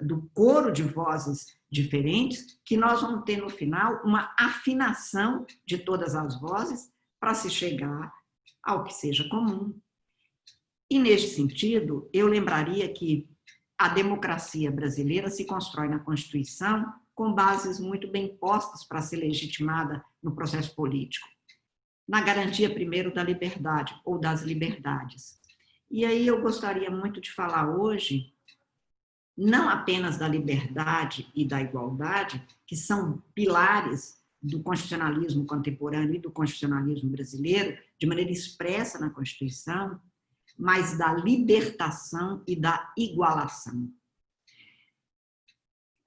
do coro de vozes diferentes que nós vamos ter, no final, uma afinação de todas as vozes para se chegar ao que seja comum. E, neste sentido, eu lembraria que a democracia brasileira se constrói na Constituição com bases muito bem postas para ser legitimada no processo político. Na garantia, primeiro, da liberdade, ou das liberdades. E aí eu gostaria muito de falar hoje, não apenas da liberdade e da igualdade, que são pilares do constitucionalismo contemporâneo e do constitucionalismo brasileiro, de maneira expressa na Constituição, mas da libertação e da igualação.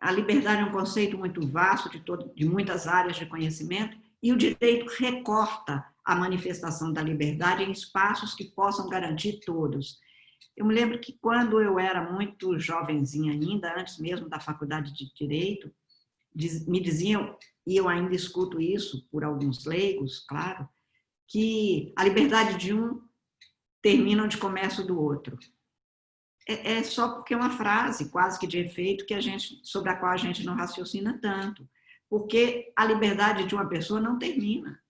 A liberdade é um conceito muito vasto de muitas áreas de conhecimento, e o direito recorta a manifestação da liberdade em espaços que possam garantir todos. Eu me lembro que quando eu era muito jovenzinha ainda, antes mesmo da faculdade de Direito, me diziam, e eu ainda escuto isso por alguns leigos, claro, que a liberdade de um termina onde começa o do outro. É só porque é uma frase quase que de efeito sobre a qual a gente não raciocina tanto. Porque a liberdade de uma pessoa não termina.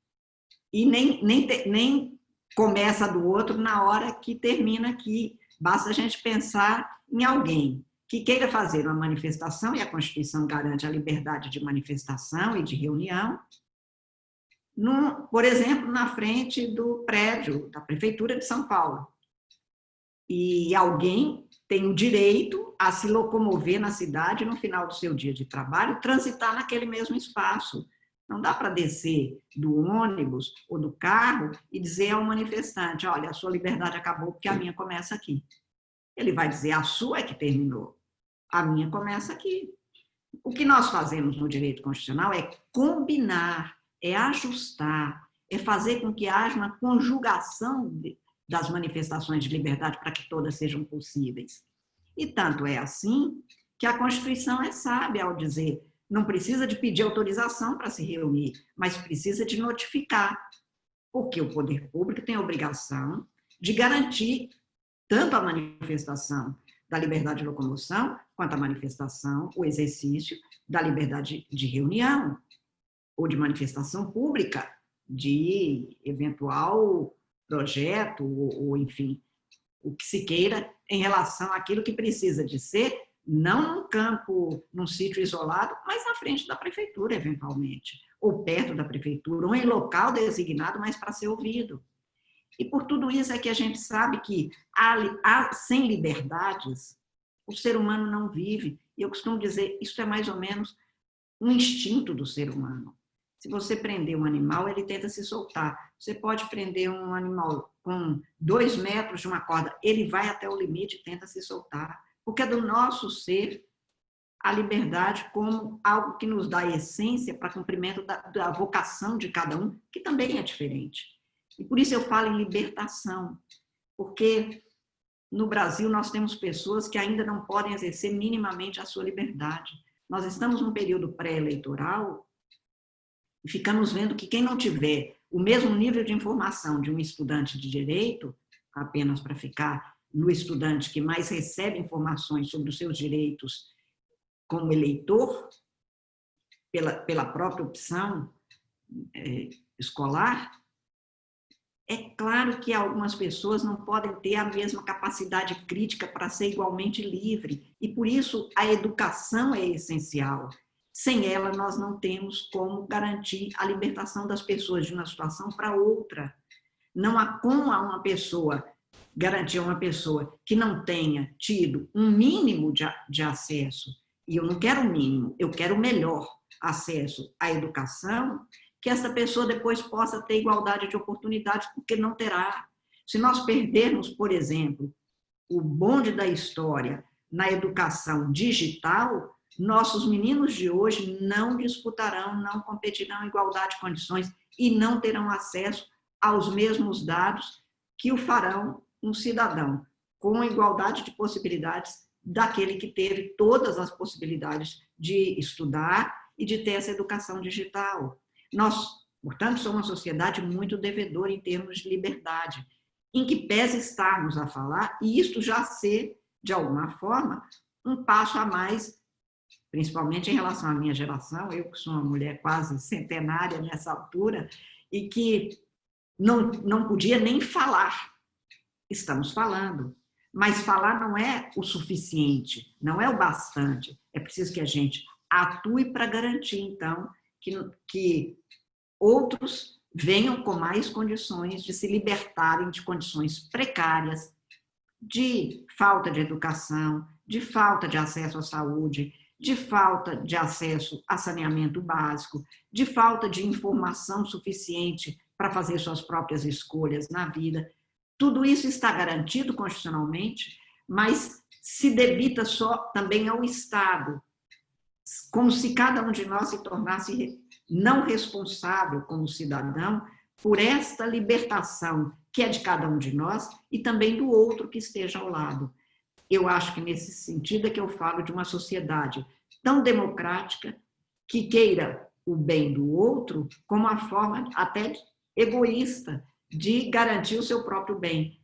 E nem começa a do outro na hora que termina aqui. Basta a gente pensar em alguém que queira fazer uma manifestação, e a Constituição garante a liberdade de manifestação e de reunião, por exemplo, na frente do prédio da Prefeitura de São Paulo. E alguém tem o direito a se locomover na cidade no final do seu dia de trabalho, transitar naquele mesmo espaço. Não dá para descer do ônibus ou do carro e dizer ao manifestante, olha, a sua liberdade acabou porque a minha começa aqui. Ele vai dizer, a sua é que terminou, a minha começa aqui. O que nós fazemos no direito constitucional é combinar, é ajustar, é fazer com que haja uma conjugação das manifestações de liberdade para que todas sejam possíveis. E tanto é assim que a Constituição é sábia ao dizer: não precisa de pedir autorização para se reunir, mas precisa de notificar, porque o poder público tem a obrigação de garantir tanto a manifestação da liberdade de locomoção, quanto a manifestação, o exercício da liberdade de reunião, ou de manifestação pública, de eventual projeto, ou enfim, o que se queira em relação àquilo que precisa de ser, não num campo, num sítio isolado, mas na frente da prefeitura, eventualmente, ou perto da prefeitura, ou em local designado, mas para ser ouvido. E por tudo isso é que a gente sabe que sem liberdades, o ser humano não vive. E eu costumo dizer, isso é mais ou menos um instinto do ser humano. Se você prender um animal, ele tenta se soltar. Você pode prender um animal com 2 metros de uma corda, ele vai até o limite e tenta se soltar. Porque é do nosso ser a liberdade como algo que nos dá essência para cumprimento da vocação de cada um, que também é diferente. E por isso eu falo em libertação, porque no Brasil nós temos pessoas que ainda não podem exercer minimamente a sua liberdade. Nós estamos num período pré-eleitoral e ficamos vendo que quem não tiver o mesmo nível de informação de um estudante de direito, apenas para ficar no estudante que mais recebe informações sobre os seus direitos como eleitor, pela própria opção escolar, é claro que algumas pessoas não podem ter a mesma capacidade crítica para ser igualmente livre, e por isso a educação é essencial. Sem ela, nós não temos como garantir a libertação das pessoas de uma situação para outra. Não há como uma pessoa garantir a uma pessoa que não tenha tido um mínimo de acesso, e eu não quero o mínimo, eu quero o melhor acesso à educação, que essa pessoa depois possa ter igualdade de oportunidades, porque não terá. Se nós perdermos, por exemplo, o bonde da história na educação digital, nossos meninos de hoje não disputarão, não competirão em igualdade de condições e não terão acesso aos mesmos dados que o farão um cidadão com igualdade de possibilidades daquele que teve todas as possibilidades de estudar e de ter essa educação digital. Nós, portanto, somos uma sociedade muito devedora em termos de liberdade, em que pese estarmos a falar, e isto já ser, de alguma forma, um passo a mais, principalmente em relação à minha geração, eu que sou uma mulher quase centenária nessa altura, e que não podia nem falar. Estamos falando, mas falar não é o suficiente, não é o bastante, é preciso que a gente atue para garantir, então, que outros venham com mais condições de se libertarem de condições precárias, de falta de educação, de falta de acesso à saúde, de falta de acesso a saneamento básico, de falta de informação suficiente para fazer suas próprias escolhas na vida. Tudo isso está garantido constitucionalmente, mas se debita só também ao Estado, como se cada um de nós se tornasse não responsável como cidadão por esta libertação que é de cada um de nós e também do outro que esteja ao lado. Eu acho que nesse sentido é que eu falo de uma sociedade tão democrática que queira o bem do outro como uma forma até egoísta de garantir o seu próprio bem.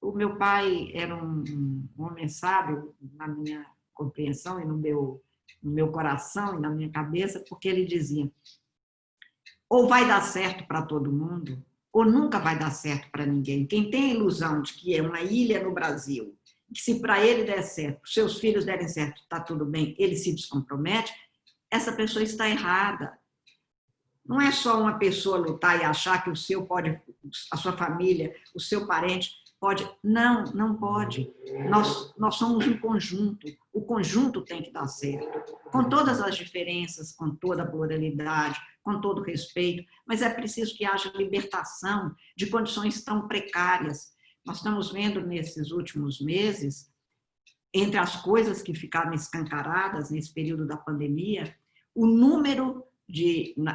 O meu pai era um homem sábio na minha compreensão e no meu coração e na minha cabeça, porque ele dizia: ou vai dar certo para todo mundo, ou nunca vai dar certo para ninguém. Quem tem a ilusão de que é uma ilha no Brasil, que se para ele der certo, seus filhos derem certo, está tudo bem, ele se descompromete, essa pessoa está errada. Não é só uma pessoa lutar e achar que o seu pode, a sua família, o seu parente pode. Não, não pode. Nós somos um conjunto. O conjunto tem que dar certo, com todas as diferenças, com toda a pluralidade, com todo o respeito, mas é preciso que haja libertação de condições tão precárias. Nós estamos vendo nesses últimos meses, entre as coisas que ficaram escancaradas nesse período da pandemia, o número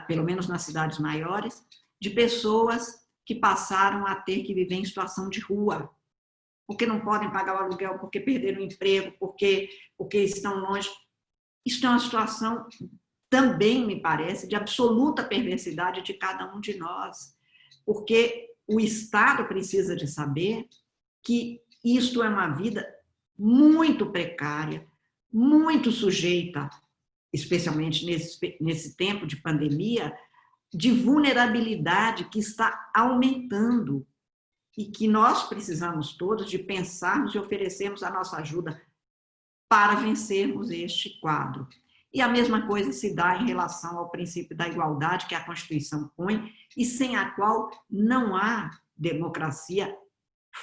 pelo menos nas cidades maiores, de pessoas que passaram a ter que viver em situação de rua, porque não podem pagar o aluguel, porque perderam o emprego, porque estão longe. Isso é uma situação, também me parece, de absoluta perversidade de cada um de nós, porque o Estado precisa de saber que isto é uma vida muito precária, muito sujeita, especialmente nesse tempo de pandemia, de vulnerabilidade que está aumentando e que nós precisamos todos de pensarmos e oferecermos a nossa ajuda para vencermos este quadro. E a mesma coisa se dá em relação ao princípio da igualdade que a Constituição põe e sem a qual não há democracia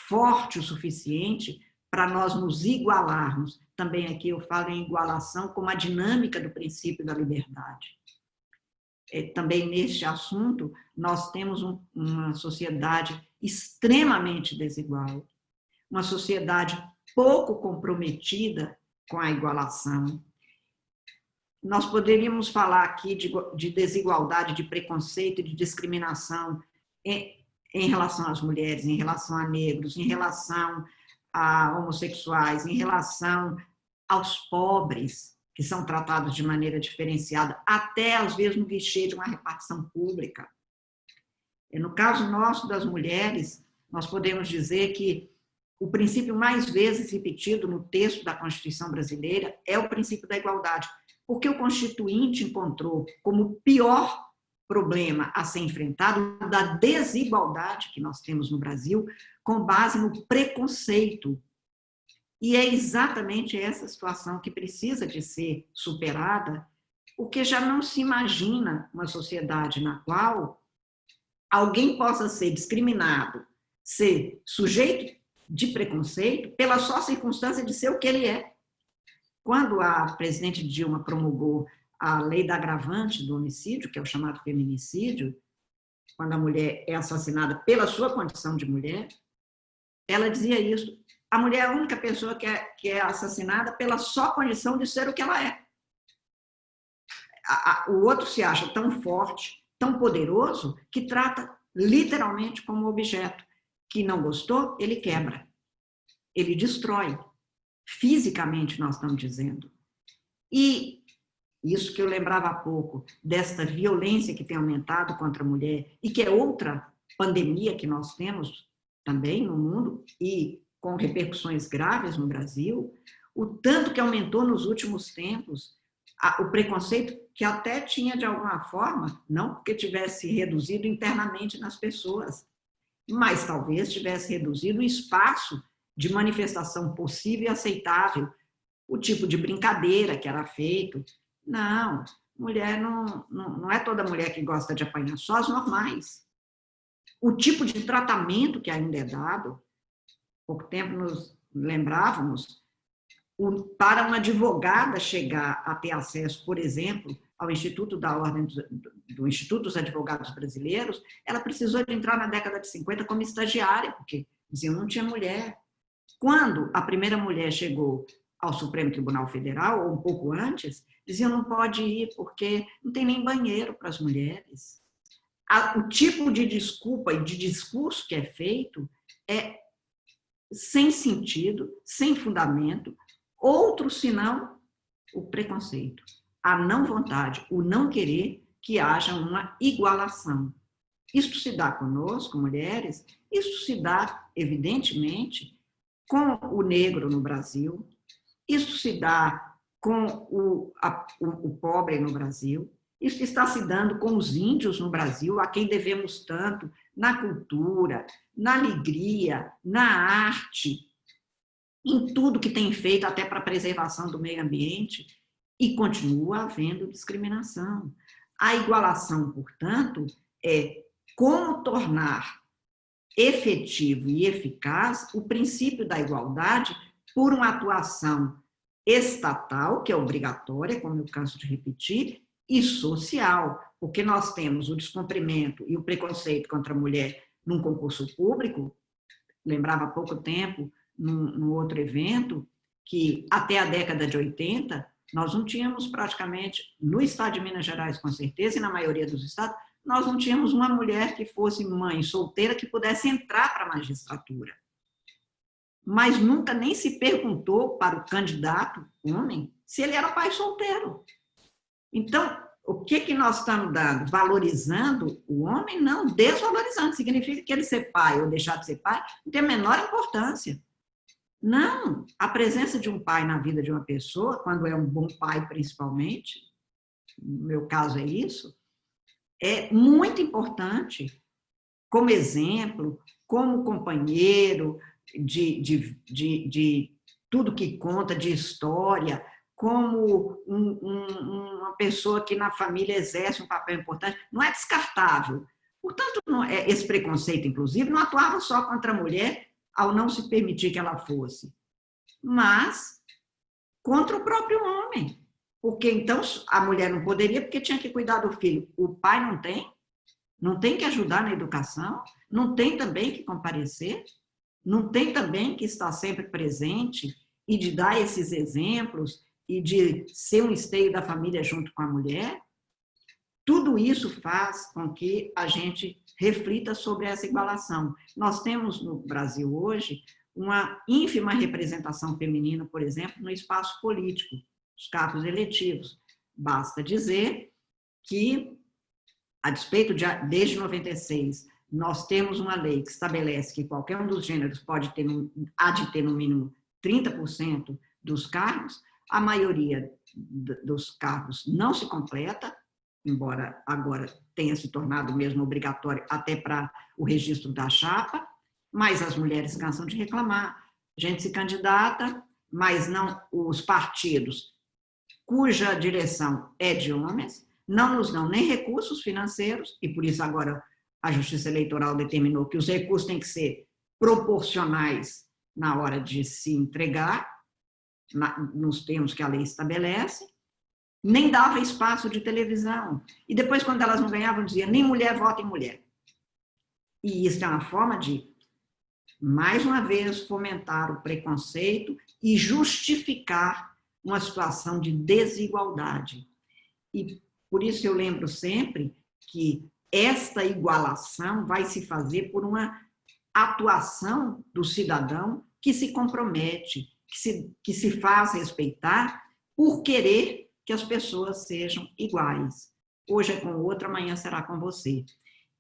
forte o suficiente para nós nos igualarmos. Também aqui eu falo em igualação como a dinâmica do princípio da liberdade. Também neste assunto, nós temos uma sociedade extremamente desigual, uma sociedade pouco comprometida com a igualação. Nós poderíamos falar aqui de desigualdade, de preconceito, de discriminação em relação às mulheres, em relação a negros, em relação a homossexuais, em relação aos pobres, que são tratados de maneira diferenciada, até às vezes no guichê de uma repartição pública. E no caso nosso das mulheres, nós podemos dizer que o princípio mais vezes repetido no texto da Constituição brasileira é o princípio da igualdade, porque o Constituinte encontrou como o pior problema a ser enfrentado da desigualdade que nós temos no Brasil, com base no preconceito. E é exatamente essa situação que precisa de ser superada, porque já não se imagina uma sociedade na qual alguém possa ser discriminado, ser sujeito de preconceito pela só circunstância de ser o que ele é. Quando a presidente Dilma promulgou a lei da agravante do homicídio, que é o chamado feminicídio, quando a mulher é assassinada pela sua condição de mulher, ela dizia isso. A mulher é a única pessoa que é assassinada pela só condição de ser o que ela é. O outro se acha tão forte, tão poderoso, que trata literalmente como objeto. Que não gostou, ele quebra. Ele destrói. Fisicamente, nós estamos dizendo. E isso que eu lembrava há pouco, desta violência que tem aumentado contra a mulher, e que é outra pandemia que nós temos também no mundo, e com repercussões graves no Brasil, o tanto que aumentou nos últimos tempos o preconceito que até tinha, de alguma forma, não porque tivesse reduzido internamente nas pessoas, mas talvez tivesse reduzido o espaço de manifestação possível e aceitável, o tipo de brincadeira que era feito. Não, mulher não é toda mulher que gosta de apanhar, só as normais. O tipo de tratamento que ainda é dado, pouco tempo nos lembrávamos, para uma advogada chegar a ter acesso, por exemplo, ao Instituto da Ordem do Instituto dos Advogados Brasileiros, ela precisou de entrar na década de 50 como estagiária, porque diziam não tinha mulher. Quando a primeira mulher chegou ao Supremo Tribunal Federal, ou um pouco antes, diziam não pode ir porque não tem nem banheiro para as mulheres. O tipo de desculpa e de discurso que é feito é sem sentido, sem fundamento, outro senão o preconceito, a não vontade, o não querer que haja uma igualação. Isso se dá conosco, mulheres, isso se dá, evidentemente, com o negro no Brasil, isso se dá com o pobre no Brasil, isso está se dando com os índios no Brasil, a quem devemos tanto na cultura, na alegria, na arte, em tudo que tem feito até para a preservação do meio ambiente, e continua havendo discriminação. A igualação, portanto, é como tornar efetivo e eficaz o princípio da igualdade por uma atuação estatal, que é obrigatória, como eu canso de repetir, e social, porque nós temos o descumprimento e o preconceito contra a mulher num concurso público. Lembrava há pouco tempo, num outro evento, que até a década de 80, nós não tínhamos praticamente, no estado de Minas Gerais, com certeza, e na maioria dos estados, nós não tínhamos uma mulher que fosse mãe solteira que pudesse entrar para a magistratura. Mas nunca nem se perguntou para o candidato, homem, se ele era pai solteiro. Então, o que nós estamos dando? Valorizando o homem? Não, desvalorizando. Significa que ele ser pai ou deixar de ser pai não tem a menor importância. Não, a presença de um pai na vida de uma pessoa, quando é um bom pai principalmente, no meu caso é isso, é muito importante como exemplo, como companheiro de tudo que conta, de história, como uma pessoa que na família exerce um papel importante, não é descartável. Portanto, esse preconceito, inclusive, não atuava só contra a mulher ao não se permitir que ela fosse, mas contra o próprio homem. Porque então a mulher não poderia porque tinha que cuidar do filho. O pai não tem? Não tem que ajudar na educação? Não tem também que comparecer? Não tem também que estar sempre presente e de dar esses exemplos e de ser um esteio da família junto com a mulher? Tudo isso faz com que a gente reflita sobre essa igualação. Nós temos no Brasil hoje uma ínfima representação feminina, por exemplo, no espaço político, os cargos eletivos. Basta dizer que, a despeito de, desde 96, nós temos uma lei que estabelece que qualquer um dos gêneros há de ter no mínimo 30% dos cargos, a maioria dos cargos não se completa, embora agora tenha se tornado mesmo obrigatório até para o registro da chapa, mas as mulheres cansam de reclamar. A gente se candidata, mas não os partidos cuja direção é de homens, não nos dão nem recursos financeiros, e por isso agora a Justiça Eleitoral determinou que os recursos têm que ser proporcionais na hora de se entregar, nos termos que a lei estabelece, nem dava espaço de televisão. E depois, quando elas não ganhavam, dizia, nem mulher vota em mulher. E isso é uma forma de, mais uma vez, fomentar o preconceito e justificar uma situação de desigualdade. E por isso eu lembro sempre que esta igualação vai se fazer por uma atuação do cidadão que se compromete, que se faz respeitar por querer que as pessoas sejam iguais. Hoje é com o outro, amanhã será com você.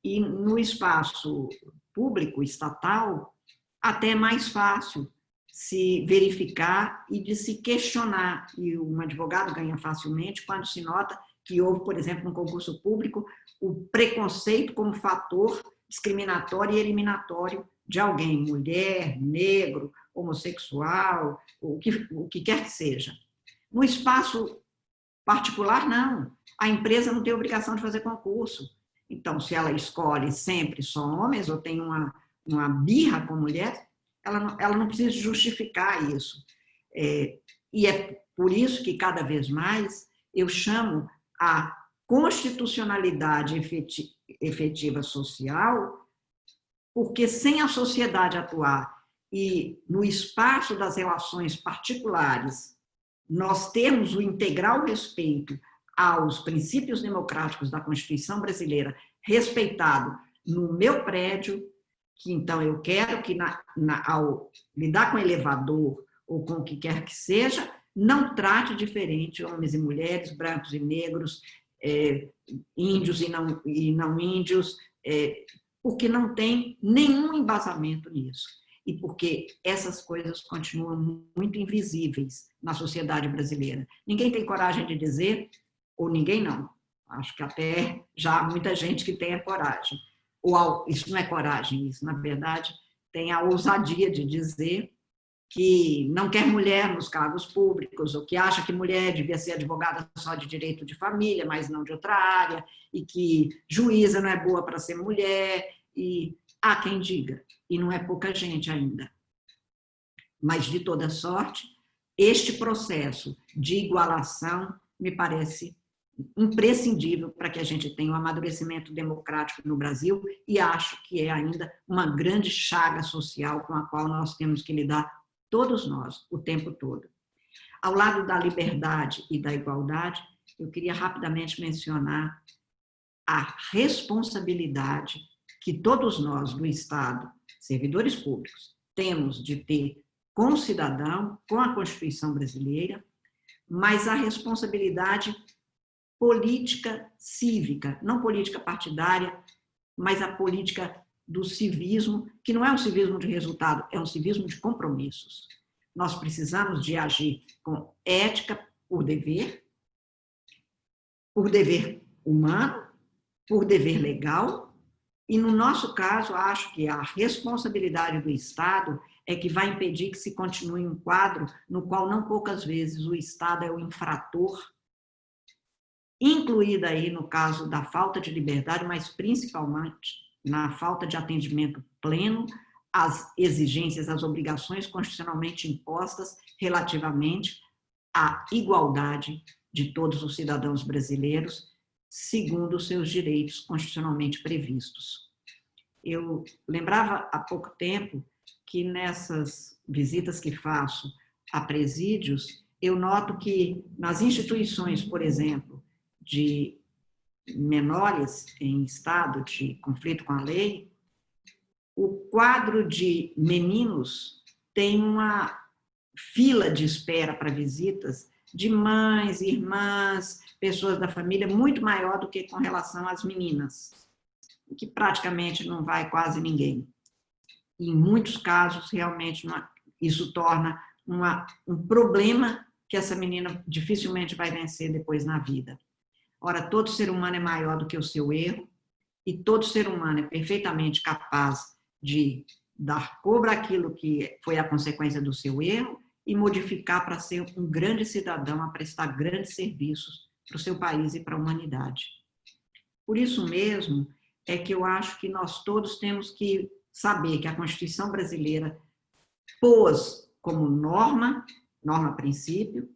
E no espaço público, estatal, até é mais fácil se verificar e de se questionar. E um advogado ganha facilmente quando se nota que houve, por exemplo, no concurso público, o preconceito como fator discriminatório e eliminatório de alguém, mulher, negro, homossexual, o que quer que seja. No espaço particular, não. A empresa não tem obrigação de fazer concurso. Então, se ela escolhe sempre só homens ou tem uma birra com mulher, ela não precisa justificar isso. E é por isso que, cada vez mais, eu chamo a constitucionalidade efetiva social, porque sem a sociedade atuar e no espaço das relações particulares, nós temos o integral respeito aos princípios democráticos da Constituição brasileira, respeitado no meu prédio, que então eu quero que ao lidar com elevador ou com o que quer que seja, não trate diferente homens e mulheres, brancos e negros, índios e não índios, porque não tem nenhum embasamento nisso. E porque essas coisas continuam muito invisíveis na sociedade brasileira. Ninguém tem coragem de dizer, ou ninguém não, acho que até já há muita gente que tem a coragem. Ou isso não é coragem, isso, na verdade, tem a ousadia de dizer que não quer mulher nos cargos públicos, ou que acha que mulher devia ser advogada só de direito de família, mas não de outra área, e que juíza não é boa para ser mulher, e há quem diga, e não é pouca gente ainda. Mas, de toda sorte, este processo de igualação me parece imprescindível para que a gente tenha um amadurecimento democrático no Brasil, e acho que é ainda uma grande chaga social com a qual nós temos que lidar, todos nós, o tempo todo. Ao lado da liberdade e da igualdade, eu queria rapidamente mencionar a responsabilidade que todos nós do Estado, servidores públicos, temos de ter com o cidadão, com a Constituição brasileira, mas a responsabilidade política cívica, não política partidária, mas a política do civismo, que não é um civismo de resultado, é um civismo de compromissos. Nós precisamos de agir com ética por dever humano, por dever legal, e no nosso caso, acho que a responsabilidade do Estado é que vai impedir que se continue um quadro no qual não poucas vezes o Estado é o infrator, incluída aí no caso da falta de liberdade, mas principalmente na falta de atendimento pleno às exigências, às obrigações constitucionalmente impostas relativamente à igualdade de todos os cidadãos brasileiros, segundo os seus direitos constitucionalmente previstos. Eu lembrava há pouco tempo que nessas visitas que faço a presídios, eu noto que nas instituições, por exemplo, de menores em estado de conflito com a lei, o quadro de meninos tem uma fila de espera para visitas de mães, irmãs, pessoas da família, muito maior do que com relação às meninas, que praticamente não vai quase ninguém. E, em muitos casos, realmente, isso torna um problema que essa menina dificilmente vai vencer depois na vida. Ora, todo ser humano é maior do que o seu erro e todo ser humano é perfeitamente capaz de dar cobra àquilo que foi a consequência do seu erro e modificar para ser um grande cidadão, a prestar grandes serviços para o seu país e para a humanidade. Por isso mesmo é que eu acho que nós todos temos que saber que a Constituição brasileira pôs como norma princípio,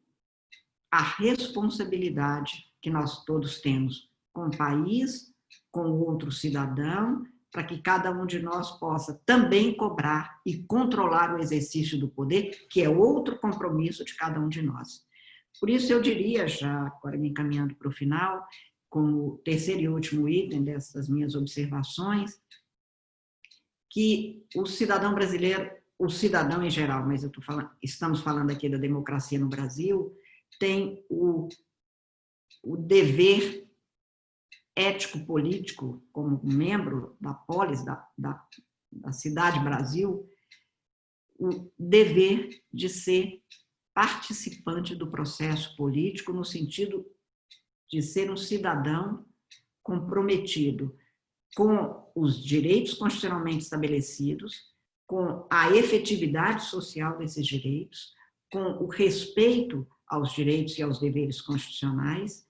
a responsabilidade que nós todos temos com o país, com o outro cidadão, para que cada um de nós possa também cobrar e controlar o exercício do poder, que é outro compromisso de cada um de nós. Por isso eu diria, já agora me encaminhando para o final, como terceiro e último item dessas minhas observações, que o cidadão brasileiro, o cidadão em geral, mas estamos falando aqui da democracia no Brasil, tem o dever ético-político, como membro da polis, da Cidade Brasil, o dever de ser participante do processo político, no sentido de ser um cidadão comprometido com os direitos constitucionalmente estabelecidos, com a efetividade social desses direitos, com o respeito aos direitos e aos deveres constitucionais.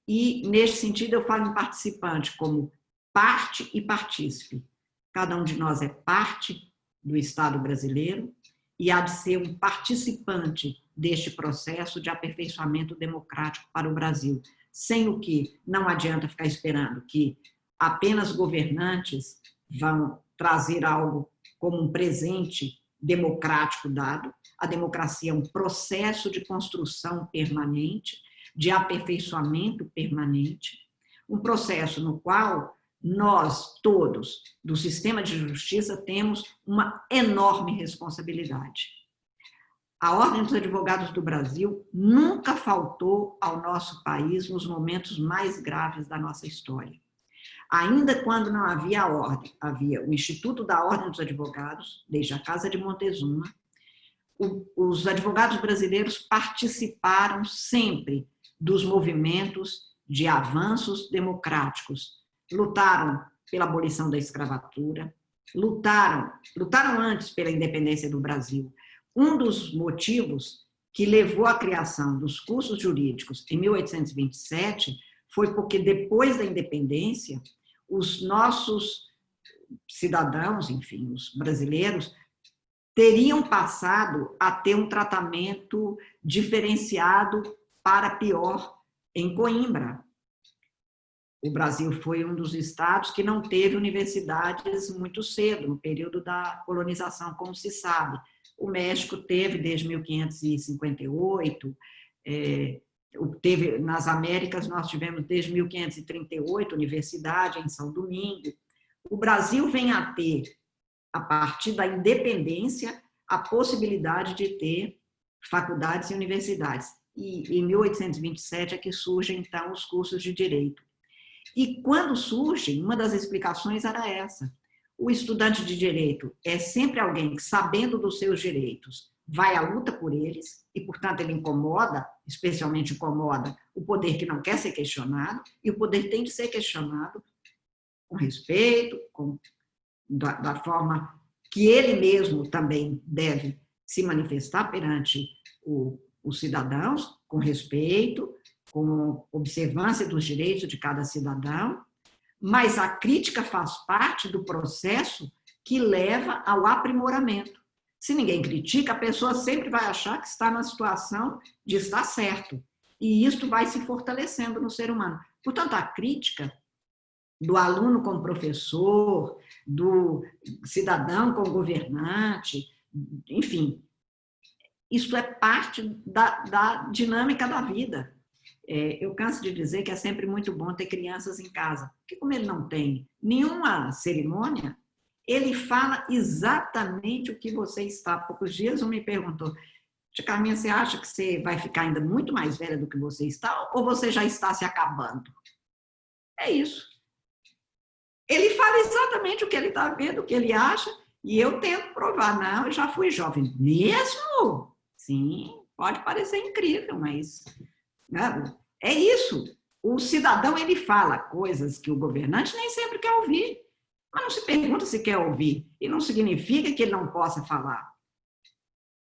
E, nesse sentido, eu falo em participante como parte e partícipe. Cada um de nós é parte do Estado brasileiro e há de ser um participante deste processo de aperfeiçoamento democrático para o Brasil, sem o que não adianta ficar esperando que apenas governantes vão trazer algo como um presente democrático dado. A democracia é um processo de construção permanente, de aperfeiçoamento permanente, um processo no qual nós todos do sistema de justiça temos uma enorme responsabilidade. A Ordem dos Advogados do Brasil nunca faltou ao nosso país nos momentos mais graves da nossa história. Ainda quando não havia a ordem, havia o Instituto da Ordem dos Advogados, desde a Casa de Montezuma. Os advogados brasileiros participaram sempre dos movimentos de avanços democráticos. Lutaram pela abolição da escravatura, lutaram antes pela independência do Brasil. Um dos motivos que levou à criação dos cursos jurídicos em 1827 foi porque, depois da independência, os nossos cidadãos, enfim, os brasileiros, teriam passado a ter um tratamento diferenciado para pior em Coimbra. O Brasil foi um dos estados que não teve universidades muito cedo, no período da colonização, como se sabe. O México teve desde 1558, Nas Américas, nós tivemos desde 1538 universidade em São Domingo. O Brasil vem a ter, a partir da independência, a possibilidade de ter faculdades e universidades. E em 1827 é que surgem, então, os cursos de direito. E quando surgem, uma das explicações era essa. O estudante de direito é sempre alguém que, sabendo dos seus direitos, vai à luta por eles e, portanto, ele incomoda, especialmente incomoda, o poder que não quer ser questionado, e o poder tem de ser questionado com respeito, da forma que ele mesmo também deve se manifestar perante os cidadãos, com respeito, com observância dos direitos de cada cidadão, mas a crítica faz parte do processo que leva ao aprimoramento. Se ninguém critica, a pessoa sempre vai achar que está na situação de estar certo, e isto vai se fortalecendo no ser humano. Portanto, a crítica do aluno com o professor, do cidadão com o governante, enfim, isso é parte da dinâmica da vida. Eu canso de dizer que é sempre muito bom ter crianças em casa, porque como ele não tem nenhuma cerimônia, ele fala exatamente o que você está. Há poucos dias um me perguntou: Tia Carminha, você acha que você vai ficar ainda muito mais velha do que você está, ou você já está se acabando? É isso. Ele fala exatamente o que ele está vendo, o que ele acha, e eu tento provar. Não, eu já fui jovem. Mesmo? Sim, pode parecer incrível, mas é isso. O cidadão, ele fala coisas que o governante nem sempre quer ouvir, mas não se pergunta se quer ouvir, e não significa que ele não possa falar.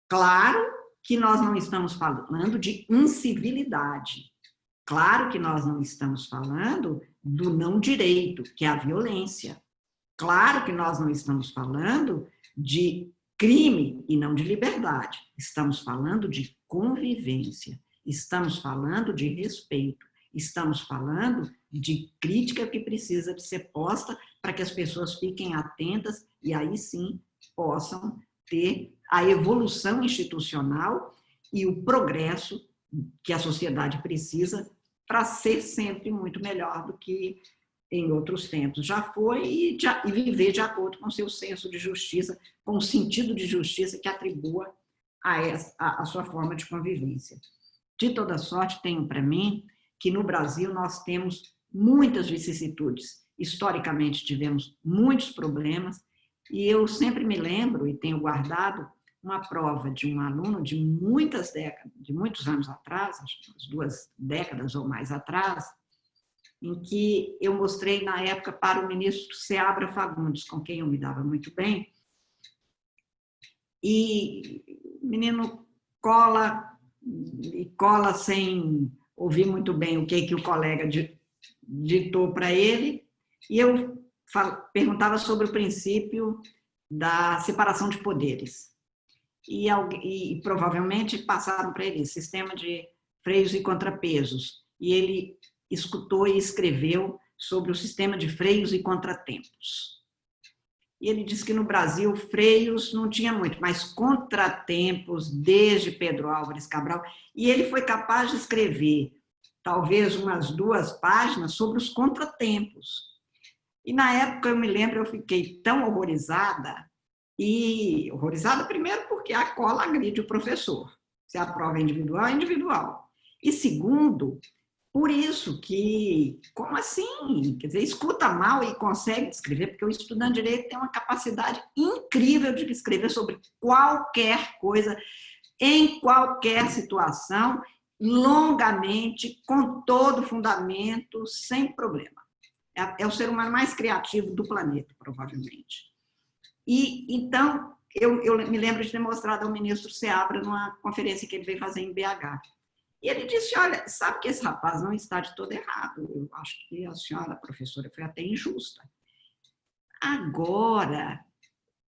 Claro que nós não estamos falando de incivilidade, claro que nós não estamos falando do não direito, que é a violência, claro que nós não estamos falando de crime e não de liberdade, estamos falando de convivência, estamos falando de respeito, estamos falando de crítica que precisa de ser posta para que as pessoas fiquem atentas e aí sim possam ter a evolução institucional e o progresso que a sociedade precisa para ser sempre muito melhor do que em outros tempos já foi e viver de acordo com o seu senso de justiça, com o sentido de justiça que atribua a sua forma de convivência. De toda sorte, tenho para mim que no Brasil nós temos muitas vicissitudes. Historicamente tivemos muitos problemas e eu sempre me lembro e tenho guardado uma prova de um aluno de muitas décadas, de muitos anos atrás, acho que umas 2 décadas ou mais atrás, em que eu mostrei na época para o ministro Seabra Fagundes, com quem eu me dava muito bem, e o menino cola e cola sem ouvir muito bem o que o colega ditou para ele, e eu perguntava sobre o princípio da separação de poderes. E provavelmente passaram para ele sistema de freios e contrapesos, e ele escutou e escreveu sobre o sistema de freios e contratempos. E ele disse que no Brasil freios não tinha muito, mas contratempos desde Pedro Álvares Cabral, e ele foi capaz de escrever talvez umas 2 páginas sobre os contratempos. E na época, eu me lembro, eu fiquei tão horrorizada, e horrorizada primeiro porque a cola agride o professor. Se a prova é individual, é individual. E segundo, por isso que, como assim? Quer dizer, escuta mal e consegue escrever, porque o estudante de direito tem uma capacidade incrível de escrever sobre qualquer coisa, em qualquer situação, longamente, com todo fundamento, sem problema. É o ser humano mais criativo do planeta, provavelmente. E, então, eu me lembro de ter mostrado ao ministro Seabra numa conferência que ele veio fazer em BH. E ele disse, olha, sabe que esse rapaz não está de todo errado. Eu acho que a senhora professora foi até injusta. Agora,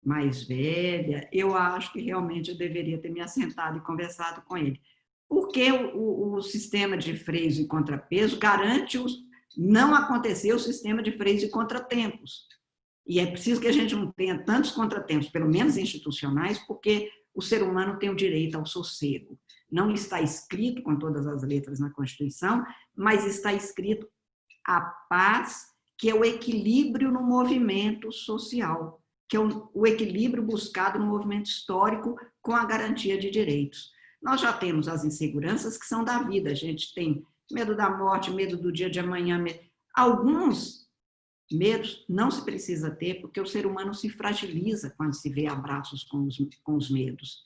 mais velha, eu acho que realmente eu deveria ter me assentado e conversado com ele. Porque o sistema de freios e contrapeso garante não acontecer o sistema de freios e contratempos. E é preciso que a gente não tenha tantos contratempos, pelo menos institucionais, porque o ser humano tem o direito ao sossego. Não está escrito com todas as letras na Constituição, mas está escrito a paz, que é o equilíbrio no movimento social, que é o equilíbrio buscado no movimento histórico com a garantia de direitos. Nós já temos as inseguranças que são da vida, a gente tem medo da morte, medo do dia de amanhã, alguns medos não se precisa ter, porque o ser humano se fragiliza quando se vê abraços com os medos.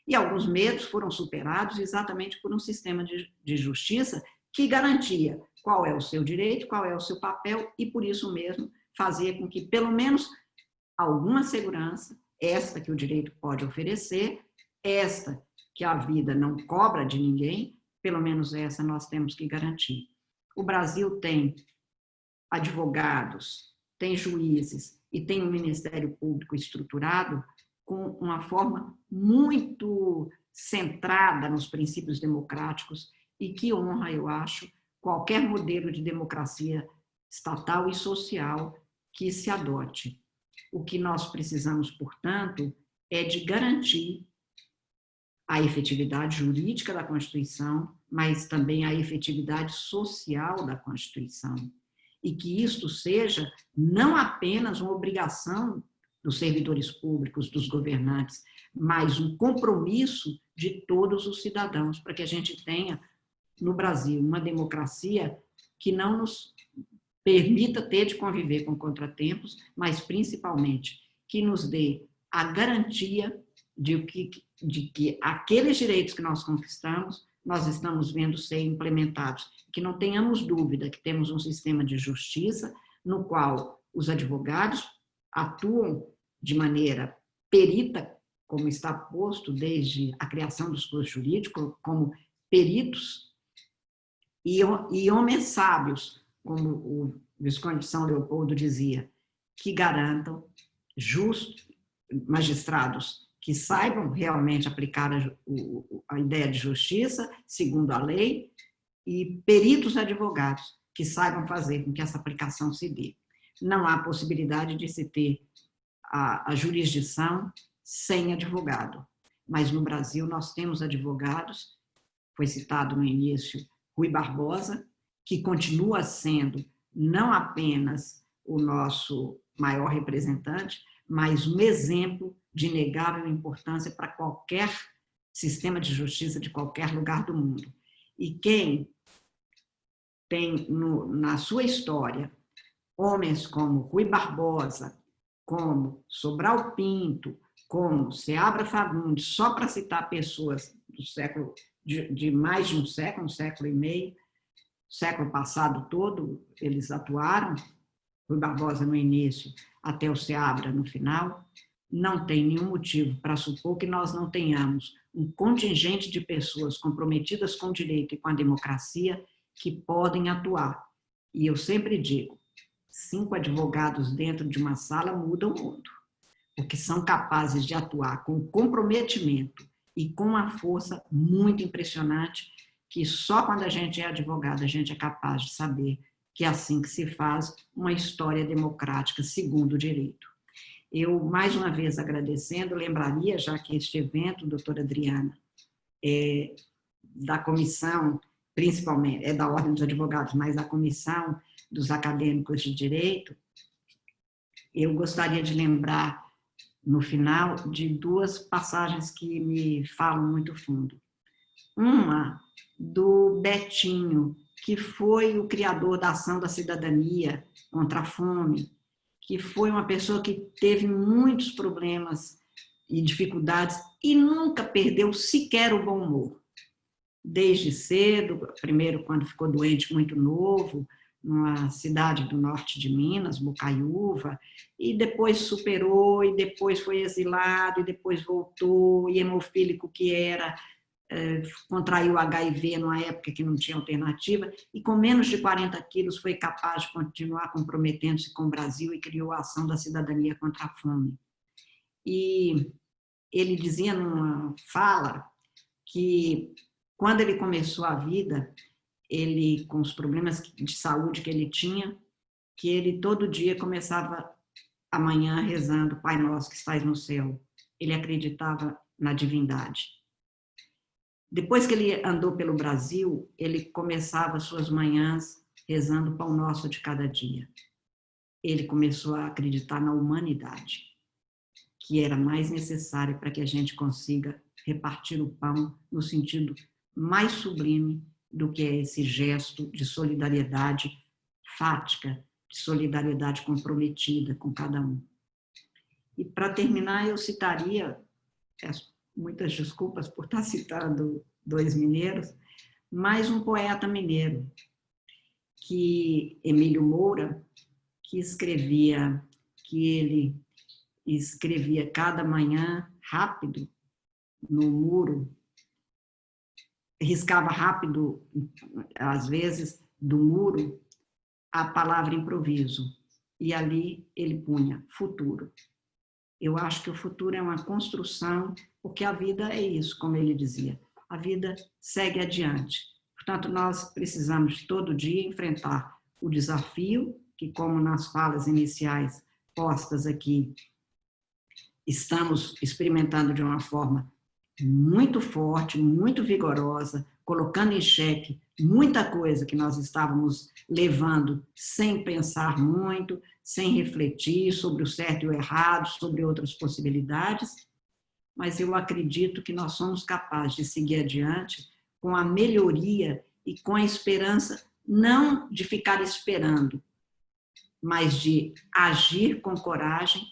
E alguns medos foram superados exatamente por um sistema de justiça que garantia qual é o seu direito, qual é o seu papel, e por isso mesmo fazia com que, pelo menos, alguma segurança, esta que o direito pode oferecer, esta que a vida não cobra de ninguém, pelo menos essa nós temos que garantir. O Brasil tem advogados, tem juízes e tem um Ministério Público estruturado com uma forma muito centrada nos princípios democráticos e que honra, eu acho, qualquer modelo de democracia estatal e social que se adote. O que nós precisamos, portanto, é de garantir a efetividade jurídica da Constituição, mas também a efetividade social da Constituição. E que isto seja não apenas uma obrigação dos servidores públicos, dos governantes, mas um compromisso de todos os cidadãos, para que a gente tenha, no Brasil, uma democracia que não nos permita ter de conviver com contratempos, mas, principalmente, que nos dê a garantia de que aqueles direitos que nós conquistamos, nós estamos vendo ser implementados. Que não tenhamos dúvida que temos um sistema de justiça no qual os advogados atuam de maneira perita, como está posto desde a criação dos cursos jurídicos, como peritos, e homens sábios, como o Visconde de São Leopoldo dizia, que garantam magistrados que saibam realmente aplicar a ideia de justiça, segundo a lei, e peritos advogados que saibam fazer com que essa aplicação se dê. Não há possibilidade de se ter a jurisdição sem advogado, mas no Brasil nós temos advogados, foi citado no início Rui Barbosa, que continua sendo não apenas o nosso maior representante, mas um exemplo de inegável importância para qualquer sistema de justiça de qualquer lugar do mundo. E quem tem na sua história homens como Rui Barbosa, como Sobral Pinto, como Seabra Fagundes, só para citar pessoas do século, de mais de um século e meio, século passado todo, eles atuaram, Rui Barbosa no início, até o Seabra no final, não tem nenhum motivo para supor que nós não tenhamos um contingente de pessoas comprometidas com o direito e com a democracia que podem atuar. E eu sempre digo, 5 advogados dentro de uma sala mudam o mundo, porque são capazes de atuar com comprometimento e com uma força muito impressionante, que só quando a gente é advogado a gente é capaz de saber que é assim que se faz uma história democrática segundo o direito. Eu, mais uma vez, agradecendo, lembraria, já que este evento, doutora Adriana, da comissão, principalmente, é da Ordem dos Advogados, mas da comissão dos acadêmicos de direito, eu gostaria de lembrar, no final, de 2 passagens que me falam muito fundo. Uma, do Betinho, que foi o criador da Ação da Cidadania contra a Fome, que foi uma pessoa que teve muitos problemas e dificuldades e nunca perdeu sequer o bom humor. Desde cedo, primeiro quando ficou doente muito novo, numa cidade do norte de Minas, Bocaiúva, e depois superou, e depois foi exilado, e depois voltou, e hemofílico que era, contraiu HIV numa época que não tinha alternativa, e com menos de 40 quilos foi capaz de continuar comprometendo-se com o Brasil e criou a Ação da Cidadania contra a Fome. E ele dizia numa fala que, quando ele começou a vida, ele, com os problemas de saúde que ele tinha, que ele todo dia começava a manhã rezando, Pai Nosso que estais no céu. Ele acreditava na divindade. Depois que ele andou pelo Brasil, ele começava suas manhãs rezando o Pão Nosso de cada dia. Ele começou a acreditar na humanidade, que era mais necessária para que a gente consiga repartir o pão no sentido mais sublime do que é esse gesto de solidariedade fática, de solidariedade comprometida com cada um. E para terminar, eu citaria, peço muitas desculpas por estar citando dois mineiros, mais um poeta mineiro, Emílio Moura, que ele escrevia cada manhã rápido no muro, riscava rápido, às vezes, do muro, a palavra improviso. E ali ele punha futuro. Eu acho que o futuro é uma construção, porque a vida é isso, como ele dizia. A vida segue adiante. Portanto, nós precisamos todo dia enfrentar o desafio, que, como nas falas iniciais postas aqui, estamos experimentando de uma forma muito forte, muito vigorosa, colocando em xeque muita coisa que nós estávamos levando sem pensar muito, sem refletir sobre o certo e o errado, sobre outras possibilidades, mas eu acredito que nós somos capazes de seguir adiante com a melhoria e com a esperança, não de ficar esperando, mas de agir com coragem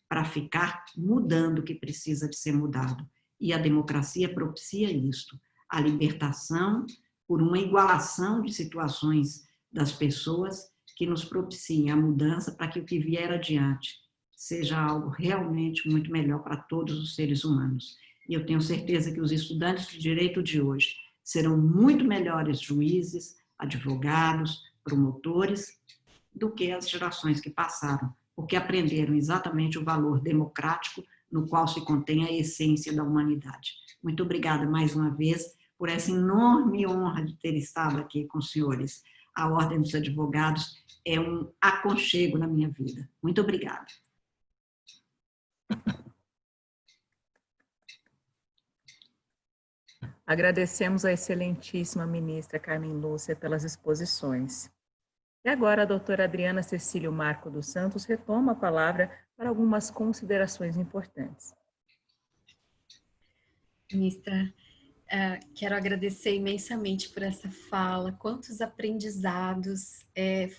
para ficar mudando o que precisa de ser mudado. E a democracia propicia isto, a libertação por uma igualação de situações das pessoas que nos propiciem a mudança para que o que vier adiante seja algo realmente muito melhor para todos os seres humanos. E eu tenho certeza que os estudantes de direito de hoje serão muito melhores juízes, advogados, promotores, do que as gerações que passaram, porque aprenderam exatamente o valor democrático no qual se contém a essência da humanidade. Muito obrigada mais uma vez por essa enorme honra de ter estado aqui com os senhores. A Ordem dos Advogados é um aconchego na minha vida. Muito obrigada. Agradecemos à excelentíssima ministra Carmen Lúcia pelas exposições. E agora a doutora Adriana Cecílio Marco dos Santos retoma a palavra para algumas considerações importantes. Ministra, quero agradecer imensamente por essa fala, quantos aprendizados,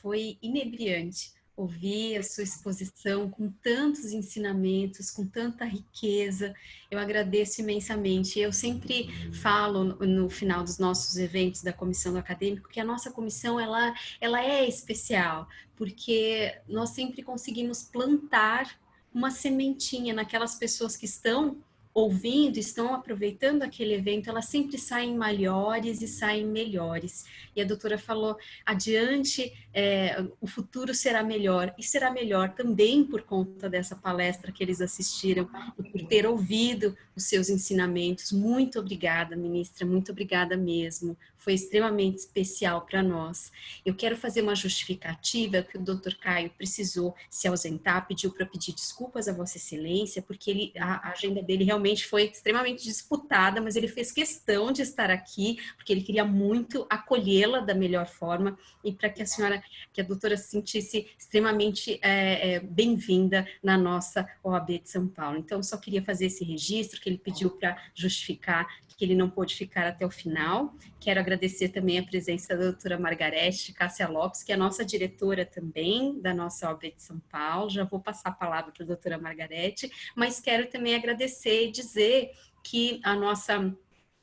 foi inebriante ouvir a sua exposição com tantos ensinamentos, com tanta riqueza. Eu agradeço imensamente. Eu sempre falo no final dos nossos eventos da Comissão do Acadêmico que a nossa comissão ela é especial, porque nós sempre conseguimos plantar uma sementinha naquelas pessoas que estão ouvindo, estão aproveitando aquele evento, elas sempre saem maiores e saem melhores. E a doutora falou, adiante, o futuro será melhor. E será melhor também por conta dessa palestra que eles assistiram e por ter ouvido os seus ensinamentos. Muito obrigada, ministra, muito obrigada mesmo. Foi extremamente especial para nós. Eu quero fazer uma justificativa que o doutor Caio precisou se ausentar, pediu para pedir desculpas a Vossa Excelência, porque a agenda dele realmente foi extremamente disputada, mas ele fez questão de estar aqui, porque ele queria muito acolhê-la da melhor forma e para que a doutora se sentisse extremamente bem-vinda na nossa OAB de São Paulo. Então, só queria fazer esse registro que ele pediu para justificar que ele não pôde ficar até o final. Quero agradecer também a presença da doutora Margarete Cássia Lopes, que é a nossa diretora também da nossa OAB de São Paulo. Já vou passar a palavra para a doutora Margarete, mas quero também agradecer e dizer que a nossa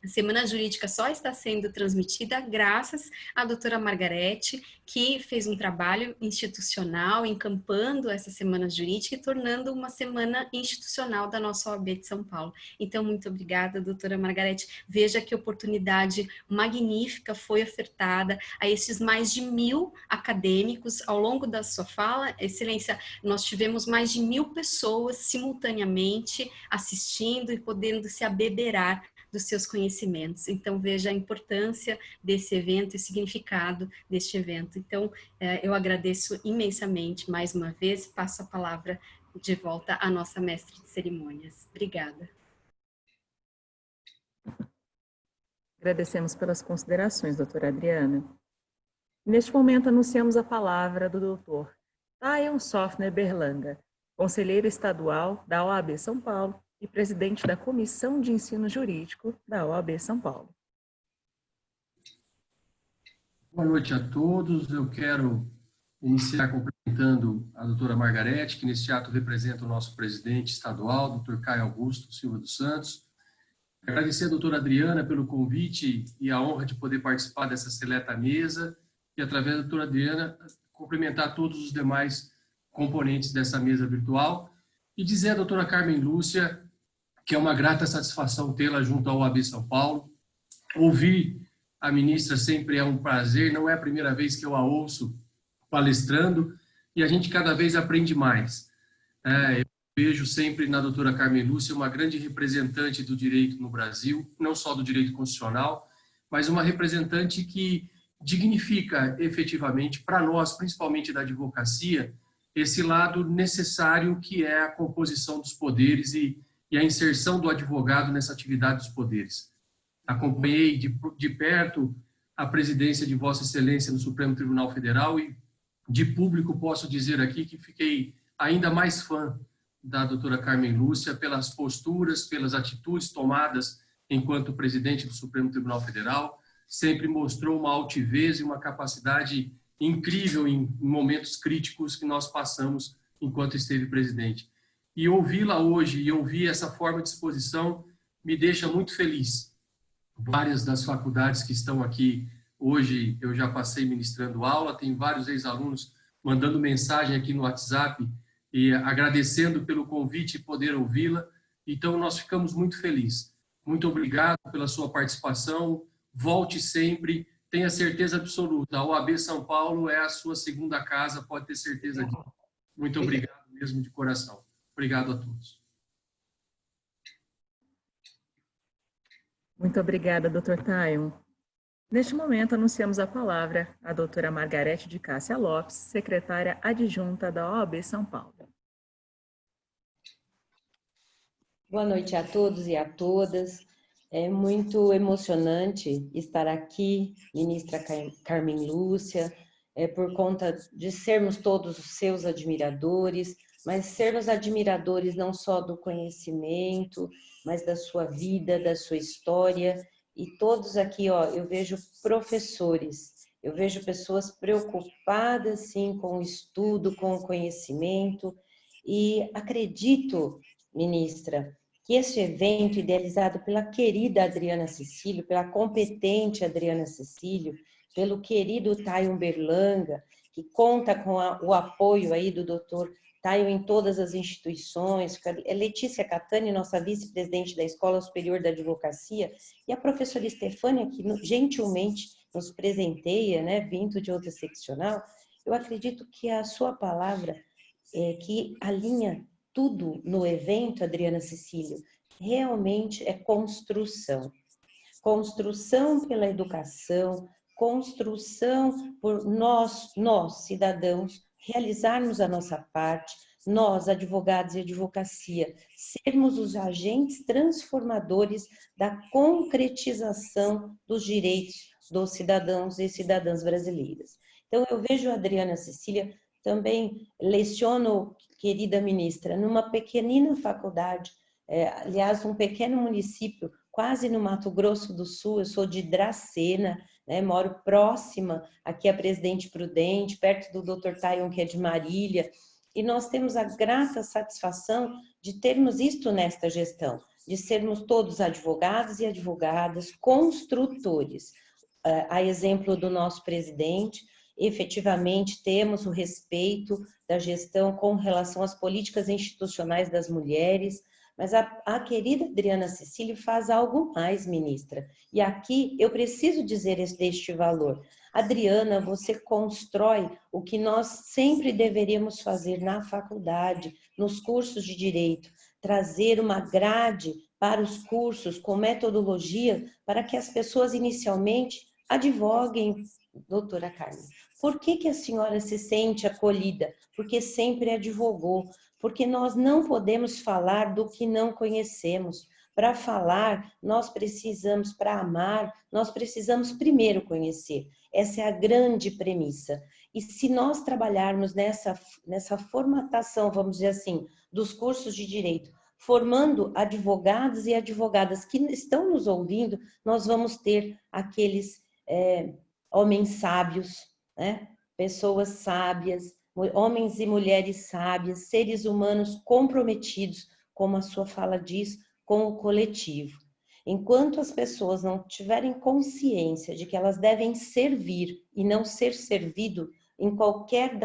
Semana Jurídica só está sendo transmitida graças à doutora Margarete, que fez um trabalho institucional, encampando essa Semana Jurídica e tornando uma semana institucional da nossa OAB de São Paulo. Então, muito obrigada, doutora Margarete. Veja que oportunidade magnífica foi ofertada a esses mais de 1000 acadêmicos ao longo da sua fala. Excelência, nós tivemos mais de 1000 pessoas simultaneamente assistindo e podendo se abeberar dos seus conhecimentos. Então, veja a importância desse evento e o significado deste evento. Então, eu agradeço imensamente mais uma vez, passo a palavra de volta à nossa mestre de cerimônias. Obrigada. Agradecemos pelas considerações, doutora Adriana. Neste momento, anunciamos a palavra do doutor Tayon Sofner Berlanga, conselheiro estadual da OAB São Paulo e presidente da Comissão de Ensino Jurídico da OAB São Paulo. Boa noite a todos. Eu quero iniciar cumprimentando a doutora Margarete, que neste ato representa o nosso presidente estadual, doutor Caio Augusto Silva dos Santos. Agradecer a doutora Adriana pelo convite e a honra de poder participar dessa seleta mesa e, através da doutora Adriana, cumprimentar todos os demais componentes dessa mesa virtual e dizer à doutora Carmen Lúcia que é uma grata satisfação tê-la junto ao OAB São Paulo. Ouvir a ministra sempre é um prazer, não é a primeira vez que eu a ouço palestrando, e a gente cada vez aprende mais. Eu vejo sempre na doutora Carmen Lúcia uma grande representante do direito no Brasil, não só do direito constitucional, mas uma representante que dignifica efetivamente para nós, principalmente da advocacia, esse lado necessário que é a composição dos poderes e a inserção do advogado nessa atividade dos poderes. Acompanhei de perto a presidência de Vossa Excelência no Supremo Tribunal Federal e, de público, posso dizer aqui que fiquei ainda mais fã da doutora Carmen Lúcia pelas posturas, pelas atitudes tomadas enquanto presidente do Supremo Tribunal Federal. Sempre mostrou uma altivez e uma capacidade incrível em momentos críticos que nós passamos enquanto esteve presidente. E ouvi-la hoje e ouvir essa forma de exposição me deixa muito feliz. Várias das faculdades que estão aqui hoje eu já passei ministrando aula, tem vários ex-alunos mandando mensagem aqui no WhatsApp e agradecendo pelo convite e poder ouvi-la. Então, nós ficamos muito felizes. Muito obrigado pela sua participação. Volte sempre. Tenha certeza absoluta. A OAB São Paulo é a sua segunda casa, pode ter certeza disso. Muito obrigado mesmo de coração. Obrigado a todos. Muito obrigada, doutor Tayon. Neste momento, anunciamos a palavra à doutora Margarete de Cássia Lopes, secretária adjunta da OAB São Paulo. Boa noite a todos e a todas. É muito emocionante estar aqui, ministra Carmen Lúcia, por conta de sermos todos os seus admiradores, mas sermos admiradores não só do conhecimento, mas da sua vida, da sua história. E todos aqui, eu vejo professores, eu vejo pessoas preocupadas, sim, com o estudo, com o conhecimento. E acredito, ministra, que esse evento idealizado pela querida Adriana Cecílio, pela competente Adriana Cecílio, pelo querido Tayon Berlanga, que conta com o apoio aí do doutor Tayon em todas as instituições, Letícia Catani, nossa vice-presidente da Escola Superior da Advocacia, e a professora Estefânia, que gentilmente nos presenteia, né, vindo de outra seccional. Eu acredito que a sua palavra, que alinha tudo no evento, Adriana Cecílio, realmente é construção. Construção pela educação, construção por nós cidadãos, realizarmos a nossa parte, nós, advogados e advocacia, sermos os agentes transformadores da concretização dos direitos dos cidadãos e cidadãs brasileiras. Então, eu vejo a Adriana Cecília, também leciono, querida ministra, numa pequenina faculdade, aliás, um pequeno município, quase no Mato Grosso do Sul. Eu sou de Dracena, né, moro próxima aqui a Presidente Prudente, perto do Dr. Tayon, que é de Marília, e nós temos a grata satisfação de termos isto nesta gestão, de sermos todos advogados e advogadas, construtores. A exemplo do nosso presidente, efetivamente temos o respeito da gestão com relação às políticas institucionais das mulheres, mas a querida Adriana Cecílio faz algo mais, ministra. E aqui eu preciso dizer deste valor. Adriana, você constrói o que nós sempre deveríamos fazer na faculdade, nos cursos de direito, trazer uma grade para os cursos com metodologia para que as pessoas inicialmente advoguem. Doutora Carmen, por que a senhora se sente acolhida? Porque sempre advogou. Porque nós não podemos falar do que não conhecemos. Para falar, nós precisamos, para amar, nós precisamos primeiro conhecer. Essa é a grande premissa. E se nós trabalharmos nessa formatação, vamos dizer assim, dos cursos de direito, formando advogados e advogadas que estão nos ouvindo, nós vamos ter aqueles homens sábios, né? Pessoas sábias, homens e mulheres sábias, seres humanos comprometidos, como a sua fala diz, com o coletivo. Enquanto as pessoas não tiverem consciência de que elas devem servir e não ser servido em qualquer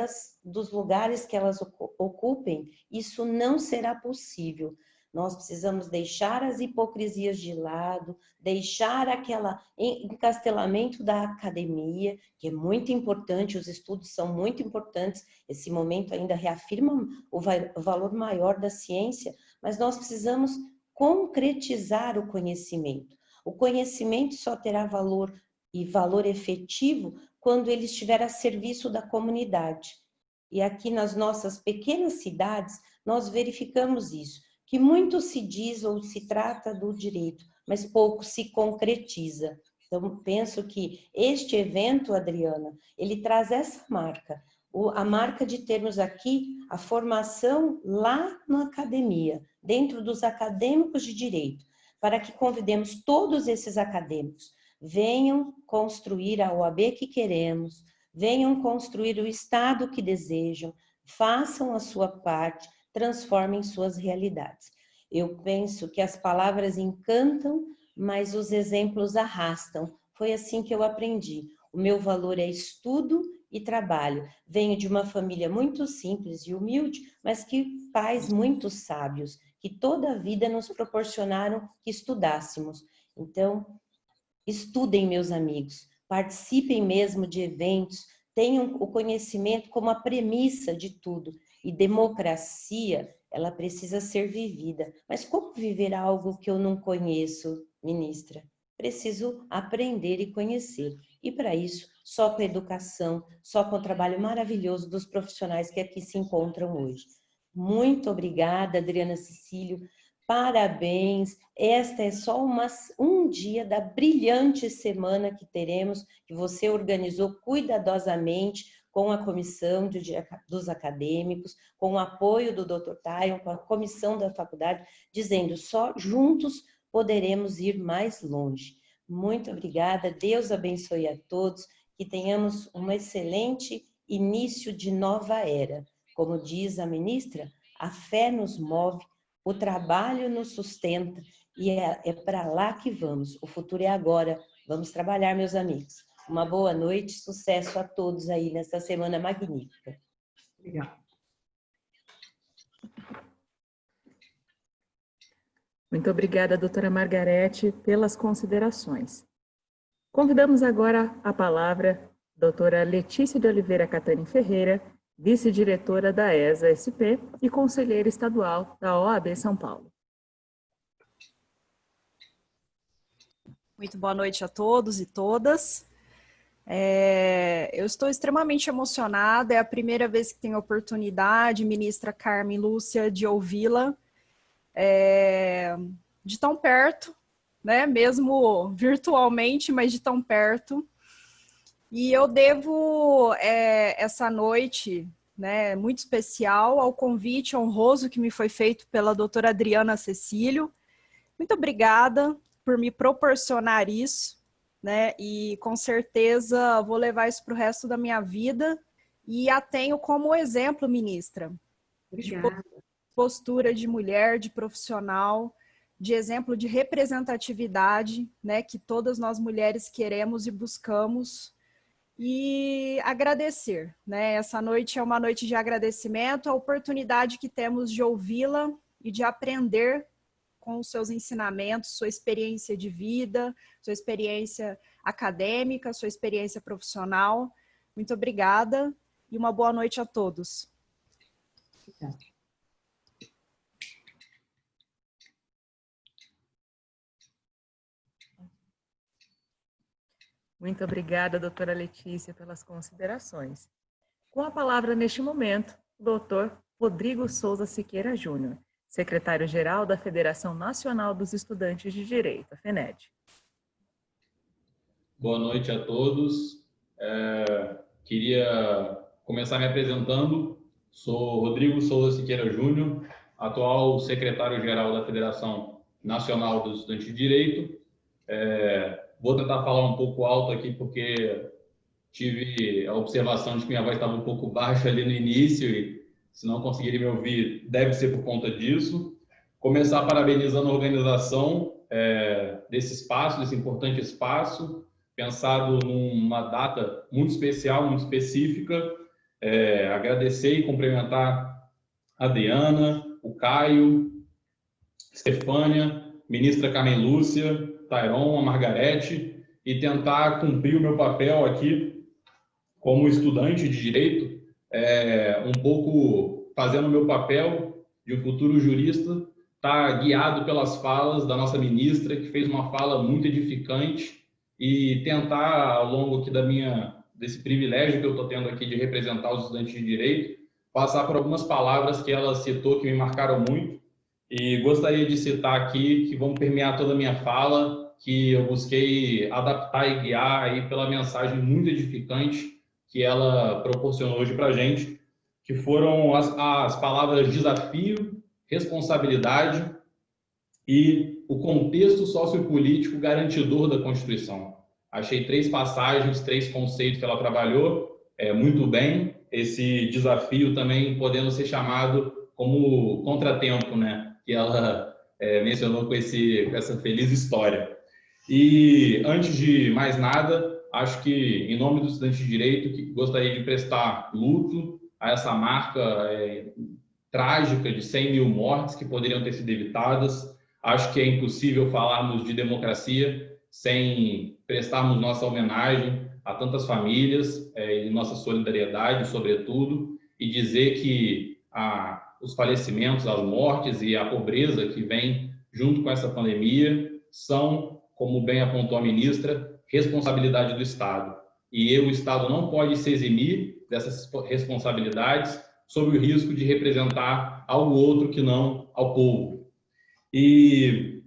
dos lugares que elas ocupem, isso não será possível. Nós precisamos deixar as hipocrisias de lado, deixar aquele encastelamento da academia, que é muito importante, os estudos são muito importantes, esse momento ainda reafirma o valor maior da ciência, mas nós precisamos concretizar o conhecimento. O conhecimento só terá valor e valor efetivo quando ele estiver a serviço da comunidade. E aqui nas nossas pequenas cidades, nós verificamos isso, que muito se diz ou se trata do direito, mas pouco se concretiza. Então, penso que este evento, Adriana, ele traz essa marca, a marca de termos aqui a formação lá na academia, dentro dos acadêmicos de direito, para que convidemos todos esses acadêmicos, venham construir a OAB que queremos, venham construir o Estado que desejam, façam a sua parte, transformem suas realidades. Eu penso que as palavras encantam, mas os exemplos arrastam. Foi assim que eu aprendi. O meu valor é estudo e trabalho. Venho de uma família muito simples e humilde, mas que pais muito sábios, que toda a vida nos proporcionaram que estudássemos. Então, estudem, meus amigos, participem mesmo de eventos, tenham o conhecimento como a premissa de tudo. E democracia, ela precisa ser vivida. Mas como viver algo que eu não conheço, ministra? Preciso aprender e conhecer. E para isso, só com a educação, só com o trabalho maravilhoso dos profissionais que aqui se encontram hoje. Muito obrigada, Adriana Cecílio. Parabéns. Esta é só um dia da brilhante semana que teremos, que você organizou cuidadosamente com a comissão dos acadêmicos, com o apoio do Dr. Tayon, com a comissão da faculdade, dizendo só juntos poderemos ir mais longe. Muito obrigada, Deus abençoe a todos, que tenhamos um excelente início de nova era. Como diz a ministra, a fé nos move, o trabalho nos sustenta e é para lá que vamos. O futuro é agora. Vamos trabalhar, meus amigos. Uma boa noite, sucesso a todos aí nessa semana magnífica. Obrigada. Muito obrigada, doutora Margarete, pelas considerações. Convidamos agora a palavra a doutora Letícia de Oliveira Catani Ferreira, vice-diretora da ESA-SP e conselheira estadual da OAB São Paulo. Muito boa noite a todos e todas. Eu estou extremamente emocionada, é a primeira vez que tenho a oportunidade, ministra Carmen Lúcia, de ouvi-la de tão perto, né? Mesmo virtualmente, mas de tão perto. E eu devo essa noite, né, muito especial ao convite honroso que me foi feito pela doutora Adriana Cecílio. Muito obrigada por me proporcionar isso, né? E com certeza vou levar isso para o resto da minha vida e a tenho como exemplo, ministra, Obrigada. de postura de mulher, de profissional, de exemplo de representatividade, né? Que todas nós mulheres queremos e buscamos. E agradecer, né? Essa noite é uma noite de agradecimento, a oportunidade que temos de ouvi-la e de aprender com os seus ensinamentos, sua experiência de vida, sua experiência acadêmica, sua experiência profissional. Muito obrigada e uma boa noite a todos. Obrigada. Muito obrigada, doutora Letícia, pelas considerações. Com a palavra neste momento, o doutor Rodrigo Souza Siqueira Júnior, secretário-geral da Federação Nacional dos Estudantes de Direito, a FENED. Boa noite a todos. Queria começar me apresentando. Sou Rodrigo Souza Siqueira Júnior, atual secretário-geral da Federação Nacional dos Estudantes de Direito. Vou tentar falar um pouco alto aqui, porque tive a observação de que minha voz estava um pouco baixa ali no início e, se não conseguirem me ouvir, deve ser por conta disso. Começar parabenizando a organização desse espaço, desse importante espaço, pensado numa data muito especial, muito específica. Agradecer e cumprimentar a Adriana, o Caio, Stefânia, ministra Carmen Lúcia, Tairon, a Margarete, e tentar cumprir o meu papel aqui como estudante de direito, um pouco fazendo o meu papel de um futuro jurista, tá guiado pelas falas da nossa ministra, que fez uma fala muito edificante, e tentar, ao longo aqui desse privilégio que eu estou tendo aqui de representar os estudantes de direito, passar por algumas palavras que ela citou que me marcaram muito, e gostaria de citar aqui, que vão permear toda a minha fala, que eu busquei adaptar e guiar aí pela mensagem muito edificante que ela proporcionou hoje para a gente, que foram as palavras desafio, responsabilidade e o contexto sociopolítico garantidor da Constituição. Achei 3 passagens, 3 conceitos que ela trabalhou muito bem. Esse desafio também podendo ser chamado como contratempo, né? Que ela mencionou com essa feliz história. E, antes de mais nada, acho que, em nome dos estudantes de direito, gostaria de prestar luto a essa marca trágica de 100 mil mortes que poderiam ter sido evitadas. Acho que é impossível falarmos de democracia sem prestarmos nossa homenagem a tantas famílias e nossa solidariedade, sobretudo, e dizer que os falecimentos, as mortes e a pobreza que vem junto com essa pandemia são, como bem apontou a ministra, responsabilidade do Estado. E o Estado não pode se eximir dessas responsabilidades sob o risco de representar algo outro que não ao povo. E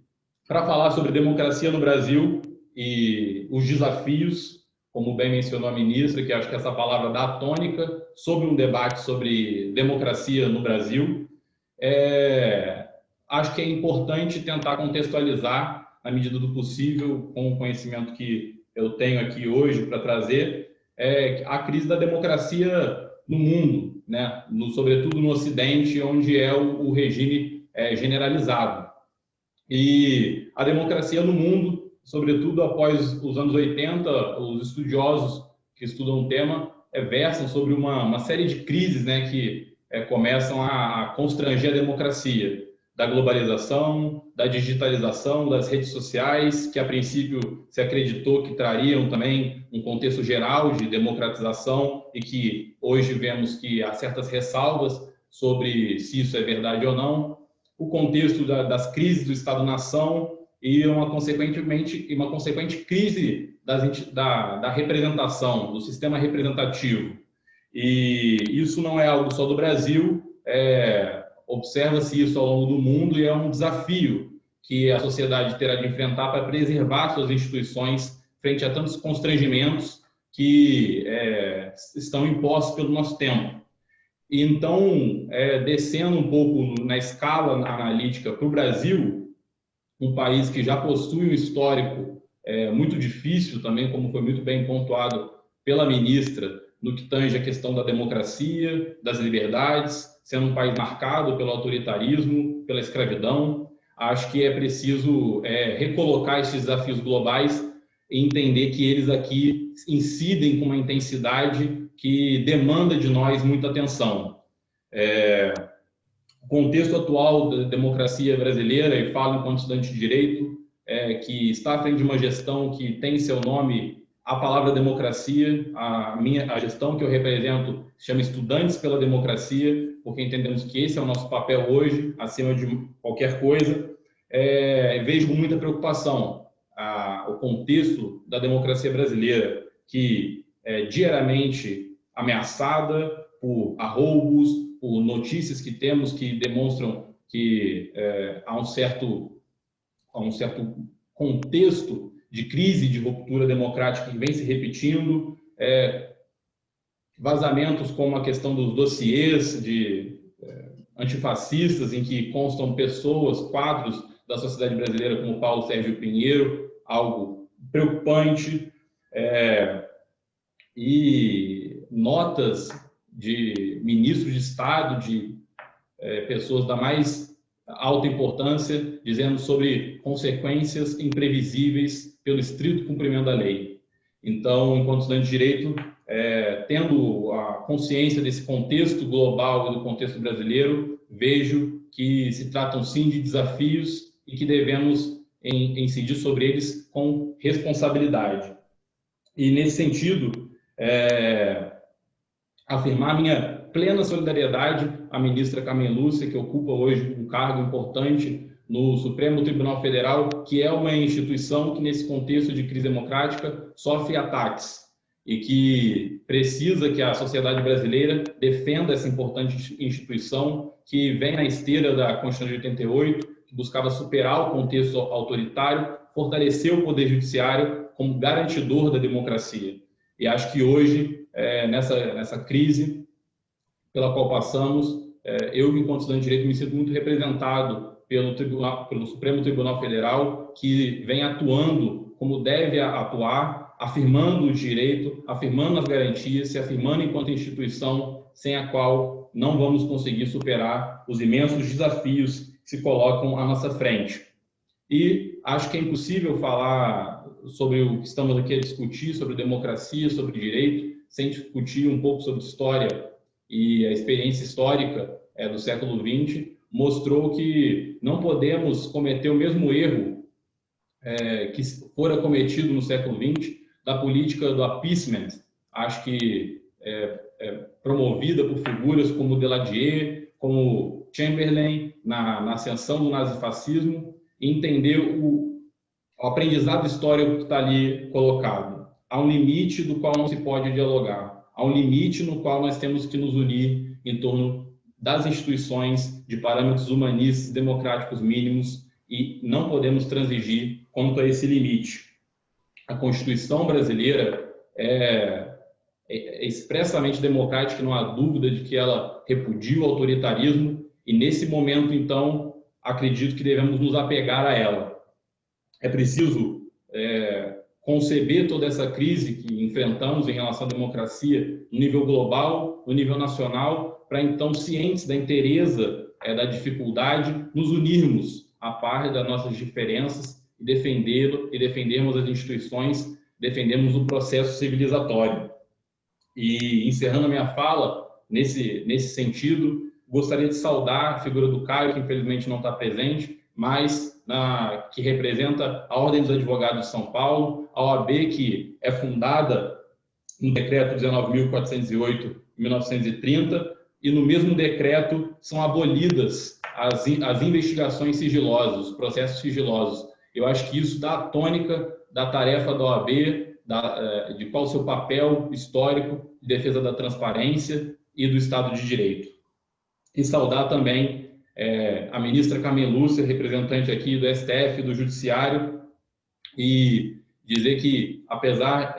para falar sobre democracia no Brasil e os desafios, como bem mencionou a ministra, que acho que essa palavra dá a tônica sobre um debate sobre democracia no Brasil, acho que é importante tentar contextualizar, na medida do possível, com o conhecimento que eu tenho aqui hoje para trazer, a crise da democracia no mundo, né? Sobretudo no Ocidente, onde é o regime generalizado. E a democracia no mundo, sobretudo após os anos 80, os estudiosos que estudam o tema versam sobre uma série de crises, né, que começam a constranger a democracia, da globalização, da digitalização, das redes sociais, que a princípio se acreditou que trariam também um contexto geral de democratização e que hoje vemos que há certas ressalvas sobre se isso é verdade ou não, o contexto das crises do Estado-nação e uma consequente crise da representação, do sistema representativo. E isso não é algo só do Brasil, observa-se isso ao longo do mundo e é um desafio que a sociedade terá de enfrentar para preservar suas instituições frente a tantos constrangimentos que estão impostos pelo nosso tempo. E então, descendo um pouco na escala analítica para o Brasil, um país que já possui um histórico muito difícil também, como foi muito bem pontuado pela ministra, no que tange a questão da democracia, das liberdades, sendo um país marcado pelo autoritarismo, pela escravidão. Acho que é preciso recolocar esses desafios globais e entender que eles aqui incidem com uma intensidade que demanda de nós muita atenção. O contexto atual da democracia brasileira, e falo enquanto estudante de direito, que está à frente de uma gestão que tem em seu nome a palavra democracia, a gestão que eu represento se chama Estudantes pela Democracia, porque entendemos que esse é o nosso papel hoje, acima de qualquer coisa. Vejo com muita preocupação o contexto da democracia brasileira, que é diariamente ameaçada por arroubos, por notícias que temos que demonstram que há um certo contexto de crise, de ruptura democrática que vem se repetindo, vazamentos como a questão dos dossiês de antifascistas, em que constam pessoas, quadros da sociedade brasileira como Paulo Sérgio Pinheiro, algo preocupante, e notas de ministros de Estado, de pessoas da mais alta importância, dizendo sobre consequências imprevisíveis pelo estrito cumprimento da lei. Então, enquanto estudante de Direito, tendo a consciência desse contexto global e do contexto brasileiro, vejo que se tratam, sim, de desafios e que devemos incidir sobre eles com responsabilidade. E, nesse sentido, afirmar minha plena solidariedade à ministra Carmen Lúcia, que ocupa hoje um cargo importante no Supremo Tribunal Federal, que é uma instituição que, nesse contexto de crise democrática, sofre ataques e que precisa que a sociedade brasileira defenda essa importante instituição que vem na esteira da Constituição de 88, que buscava superar o contexto autoritário, fortalecer o Poder Judiciário como garantidor da democracia. E acho que hoje, nessa crise pela qual passamos, eu, enquanto estudante de Direito, me sinto muito representado pelo Supremo Tribunal Federal, que vem atuando como deve atuar, afirmando o direito, afirmando as garantias, se afirmando enquanto instituição sem a qual não vamos conseguir superar os imensos desafios que se colocam à nossa frente. E acho que é impossível falar sobre o que estamos aqui a discutir, sobre democracia, sobre direito, sem discutir um pouco sobre história. E a experiência histórica do século XX mostrou que não podemos cometer o mesmo erro que fora cometido no século XX, da política do appeasement, acho que promovida por figuras como Daladier, como Chamberlain, na ascensão do nazifascismo, e entender o aprendizado histórico que está ali colocado. Há um limite do qual não se pode dialogar, há um limite no qual nós temos que nos unir em torno das instituições de parâmetros humanistas e democráticos mínimos, e não podemos transigir quanto a esse limite. A Constituição brasileira é expressamente democrática, não há dúvida de que ela repudia o autoritarismo, e nesse momento, então, acredito que devemos nos apegar a ela. É preciso conceber toda essa crise que enfrentamos em relação à democracia no nível global, no nível nacional, para então, cientes da inteireza da dificuldade, nos unirmos a par das nossas diferenças e defendermos as instituições, defendermos o processo civilizatório. E, encerrando a minha fala, nesse sentido, gostaria de saudar a figura do Caio, que infelizmente não está presente, mas que representa a Ordem dos Advogados de São Paulo, a OAB, que é fundada no Decreto 19.408, de 1930, e no mesmo decreto são abolidas as investigações sigilosas, os processos sigilosos. Eu acho que isso dá a tônica da tarefa da OAB, de qual o seu papel histórico de defesa da transparência e do Estado de Direito. E saudar também a ministra Carmen Lúcia, representante aqui do STF, do Judiciário, e dizer que, apesar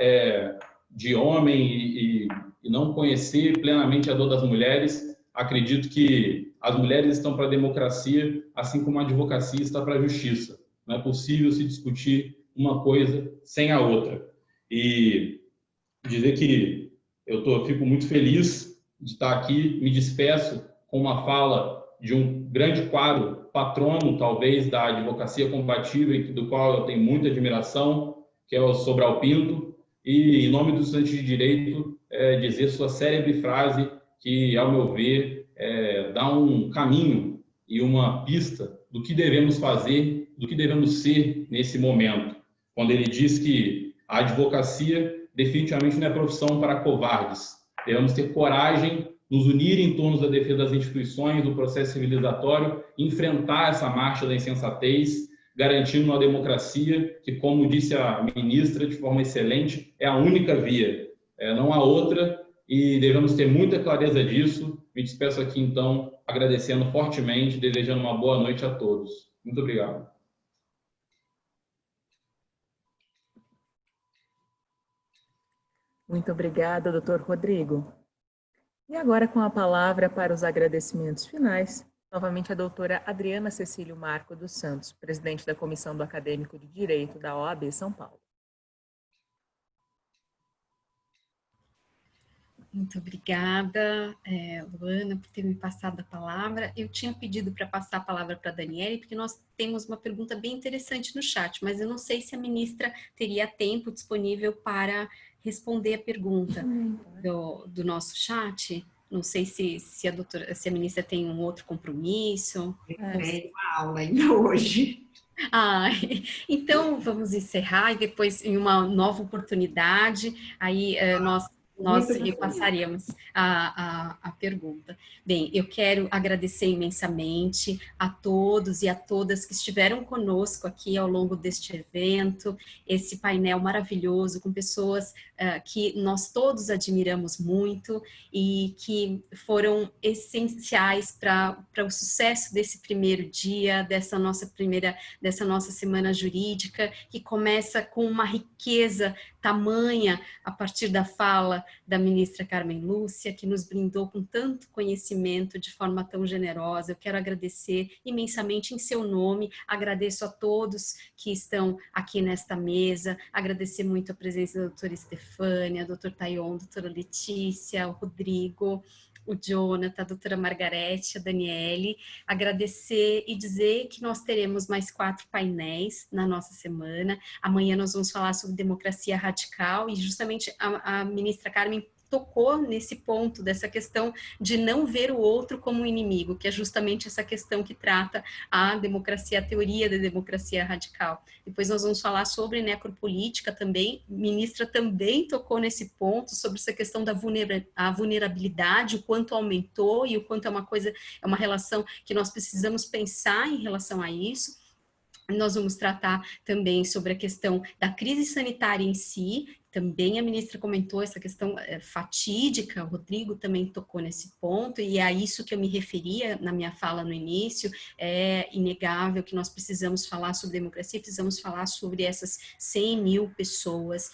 de homem e não conhecer plenamente a dor das mulheres, acredito que as mulheres estão para a democracia, assim como a advocacia está para a justiça. Não é possível se discutir uma coisa sem a outra. E dizer que eu fico muito feliz de estar aqui, me despeço com uma fala de um grande quadro, patrono, talvez, da advocacia combativa, do qual eu tenho muita admiração, que é o Sobral Pinto, e, em nome dos estudantes de Direito, dizer sua célebre frase, que, ao meu ver, dá um caminho e uma pista do que devemos fazer, do que devemos ser nesse momento, quando ele diz que a advocacia definitivamente não é profissão para covardes. Devemos ter coragem, nos unir em torno da defesa das instituições, do processo civilizatório, enfrentar essa marcha da insensatez, garantindo uma democracia que, como disse a ministra de forma excelente, é a única via, não há outra, e devemos ter muita clareza disso. Me despeço aqui, então, agradecendo fortemente, desejando uma boa noite a todos. Muito obrigado. Muito obrigada, doutor Rodrigo. E agora, com a palavra para os agradecimentos finais, novamente a doutora Adriana Cecílio Marco dos Santos, presidente da Comissão do Acadêmico de Direito da OAB São Paulo. Muito obrigada, Luana, por ter me passado a palavra. Eu tinha pedido para passar a palavra para a Daniele, porque nós temos uma pergunta bem interessante no chat, mas eu não sei se a ministra teria tempo disponível para responder a pergunta do nosso chat. Não sei se a ministra tem um outro compromisso. Tem uma aula ainda hoje. Então vamos encerrar e depois, em uma nova oportunidade, aí nós repassaríamos a pergunta. Bem, eu quero agradecer imensamente a todos e a todas que estiveram conosco aqui ao longo deste evento, esse painel maravilhoso com pessoas que nós todos admiramos muito e que foram essenciais para o sucesso desse primeiro dia, dessa nossa semana jurídica, que começa com uma riqueza tamanha a partir da fala da ministra Carmen Lúcia, que nos brindou com tanto conhecimento de forma tão generosa. Eu quero agradecer imensamente em seu nome, agradeço a todos que estão aqui nesta mesa, agradecer muito a presença da doutora Estefânia, doutor Tayon, doutora Letícia, o Rodrigo, o Jonathan, a doutora Margarete, a Daniele, agradecer e dizer que nós teremos mais 4 painéis na nossa semana. Amanhã nós vamos falar sobre democracia radical e justamente a ministra Carmen tocou nesse ponto dessa questão de não ver o outro como um inimigo, que é justamente essa questão que trata a democracia, a teoria da democracia radical. Depois nós vamos falar sobre necropolítica também, a ministra também tocou nesse ponto, sobre essa questão da vulnerabilidade, o quanto aumentou e o quanto é uma relação que nós precisamos pensar em relação a isso. Nós vamos tratar também sobre a questão da crise sanitária em si, também a ministra comentou essa questão fatídica, o Rodrigo também tocou nesse ponto, e é a isso que eu me referia na minha fala no início. É inegável que nós precisamos falar sobre democracia, precisamos falar sobre essas 100 mil pessoas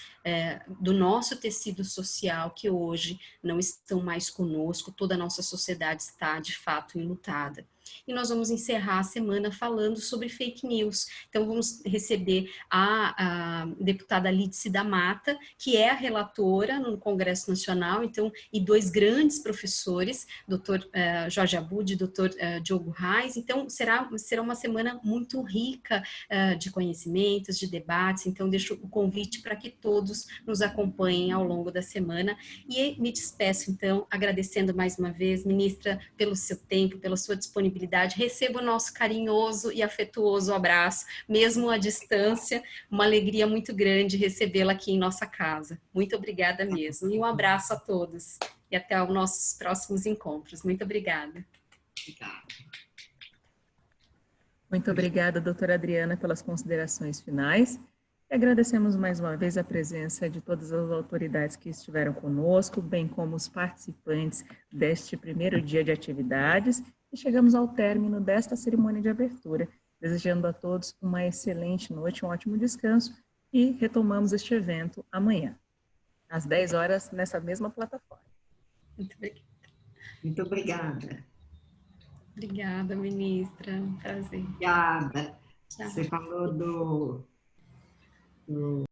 do nosso tecido social que hoje não estão mais conosco, toda a nossa sociedade está de fato enlutada. E nós vamos encerrar a semana falando sobre fake news. Então vamos receber a deputada Lídice da Mata, que é a relatora no Congresso Nacional, então, e 2 grandes professores, doutor Jorge Abud e doutor Diogo Reis. Então será uma semana muito rica de conhecimentos, de debates. Então deixo o convite para que todos nos acompanhem ao longo da semana. E me despeço, então, agradecendo mais uma vez, ministra, pelo seu tempo, pela sua disponibilidade. Receba o nosso carinhoso e afetuoso abraço, mesmo à distância, uma alegria muito grande recebê-la aqui em nossa casa. Muito obrigada mesmo. E um abraço a todos. E até os nossos próximos encontros. Muito obrigada. Muito obrigada, doutora Adriana, pelas considerações finais. E agradecemos mais uma vez a presença de todas as autoridades que estiveram conosco, bem como os participantes deste primeiro dia de atividades. E chegamos ao término desta cerimônia de abertura, desejando a todos uma excelente noite, um ótimo descanso, e retomamos este evento amanhã, às 10 horas, nessa mesma plataforma. Muito obrigada. Muito obrigada. Obrigada, ministra. Um prazer. Obrigada. Tchau. Você falou do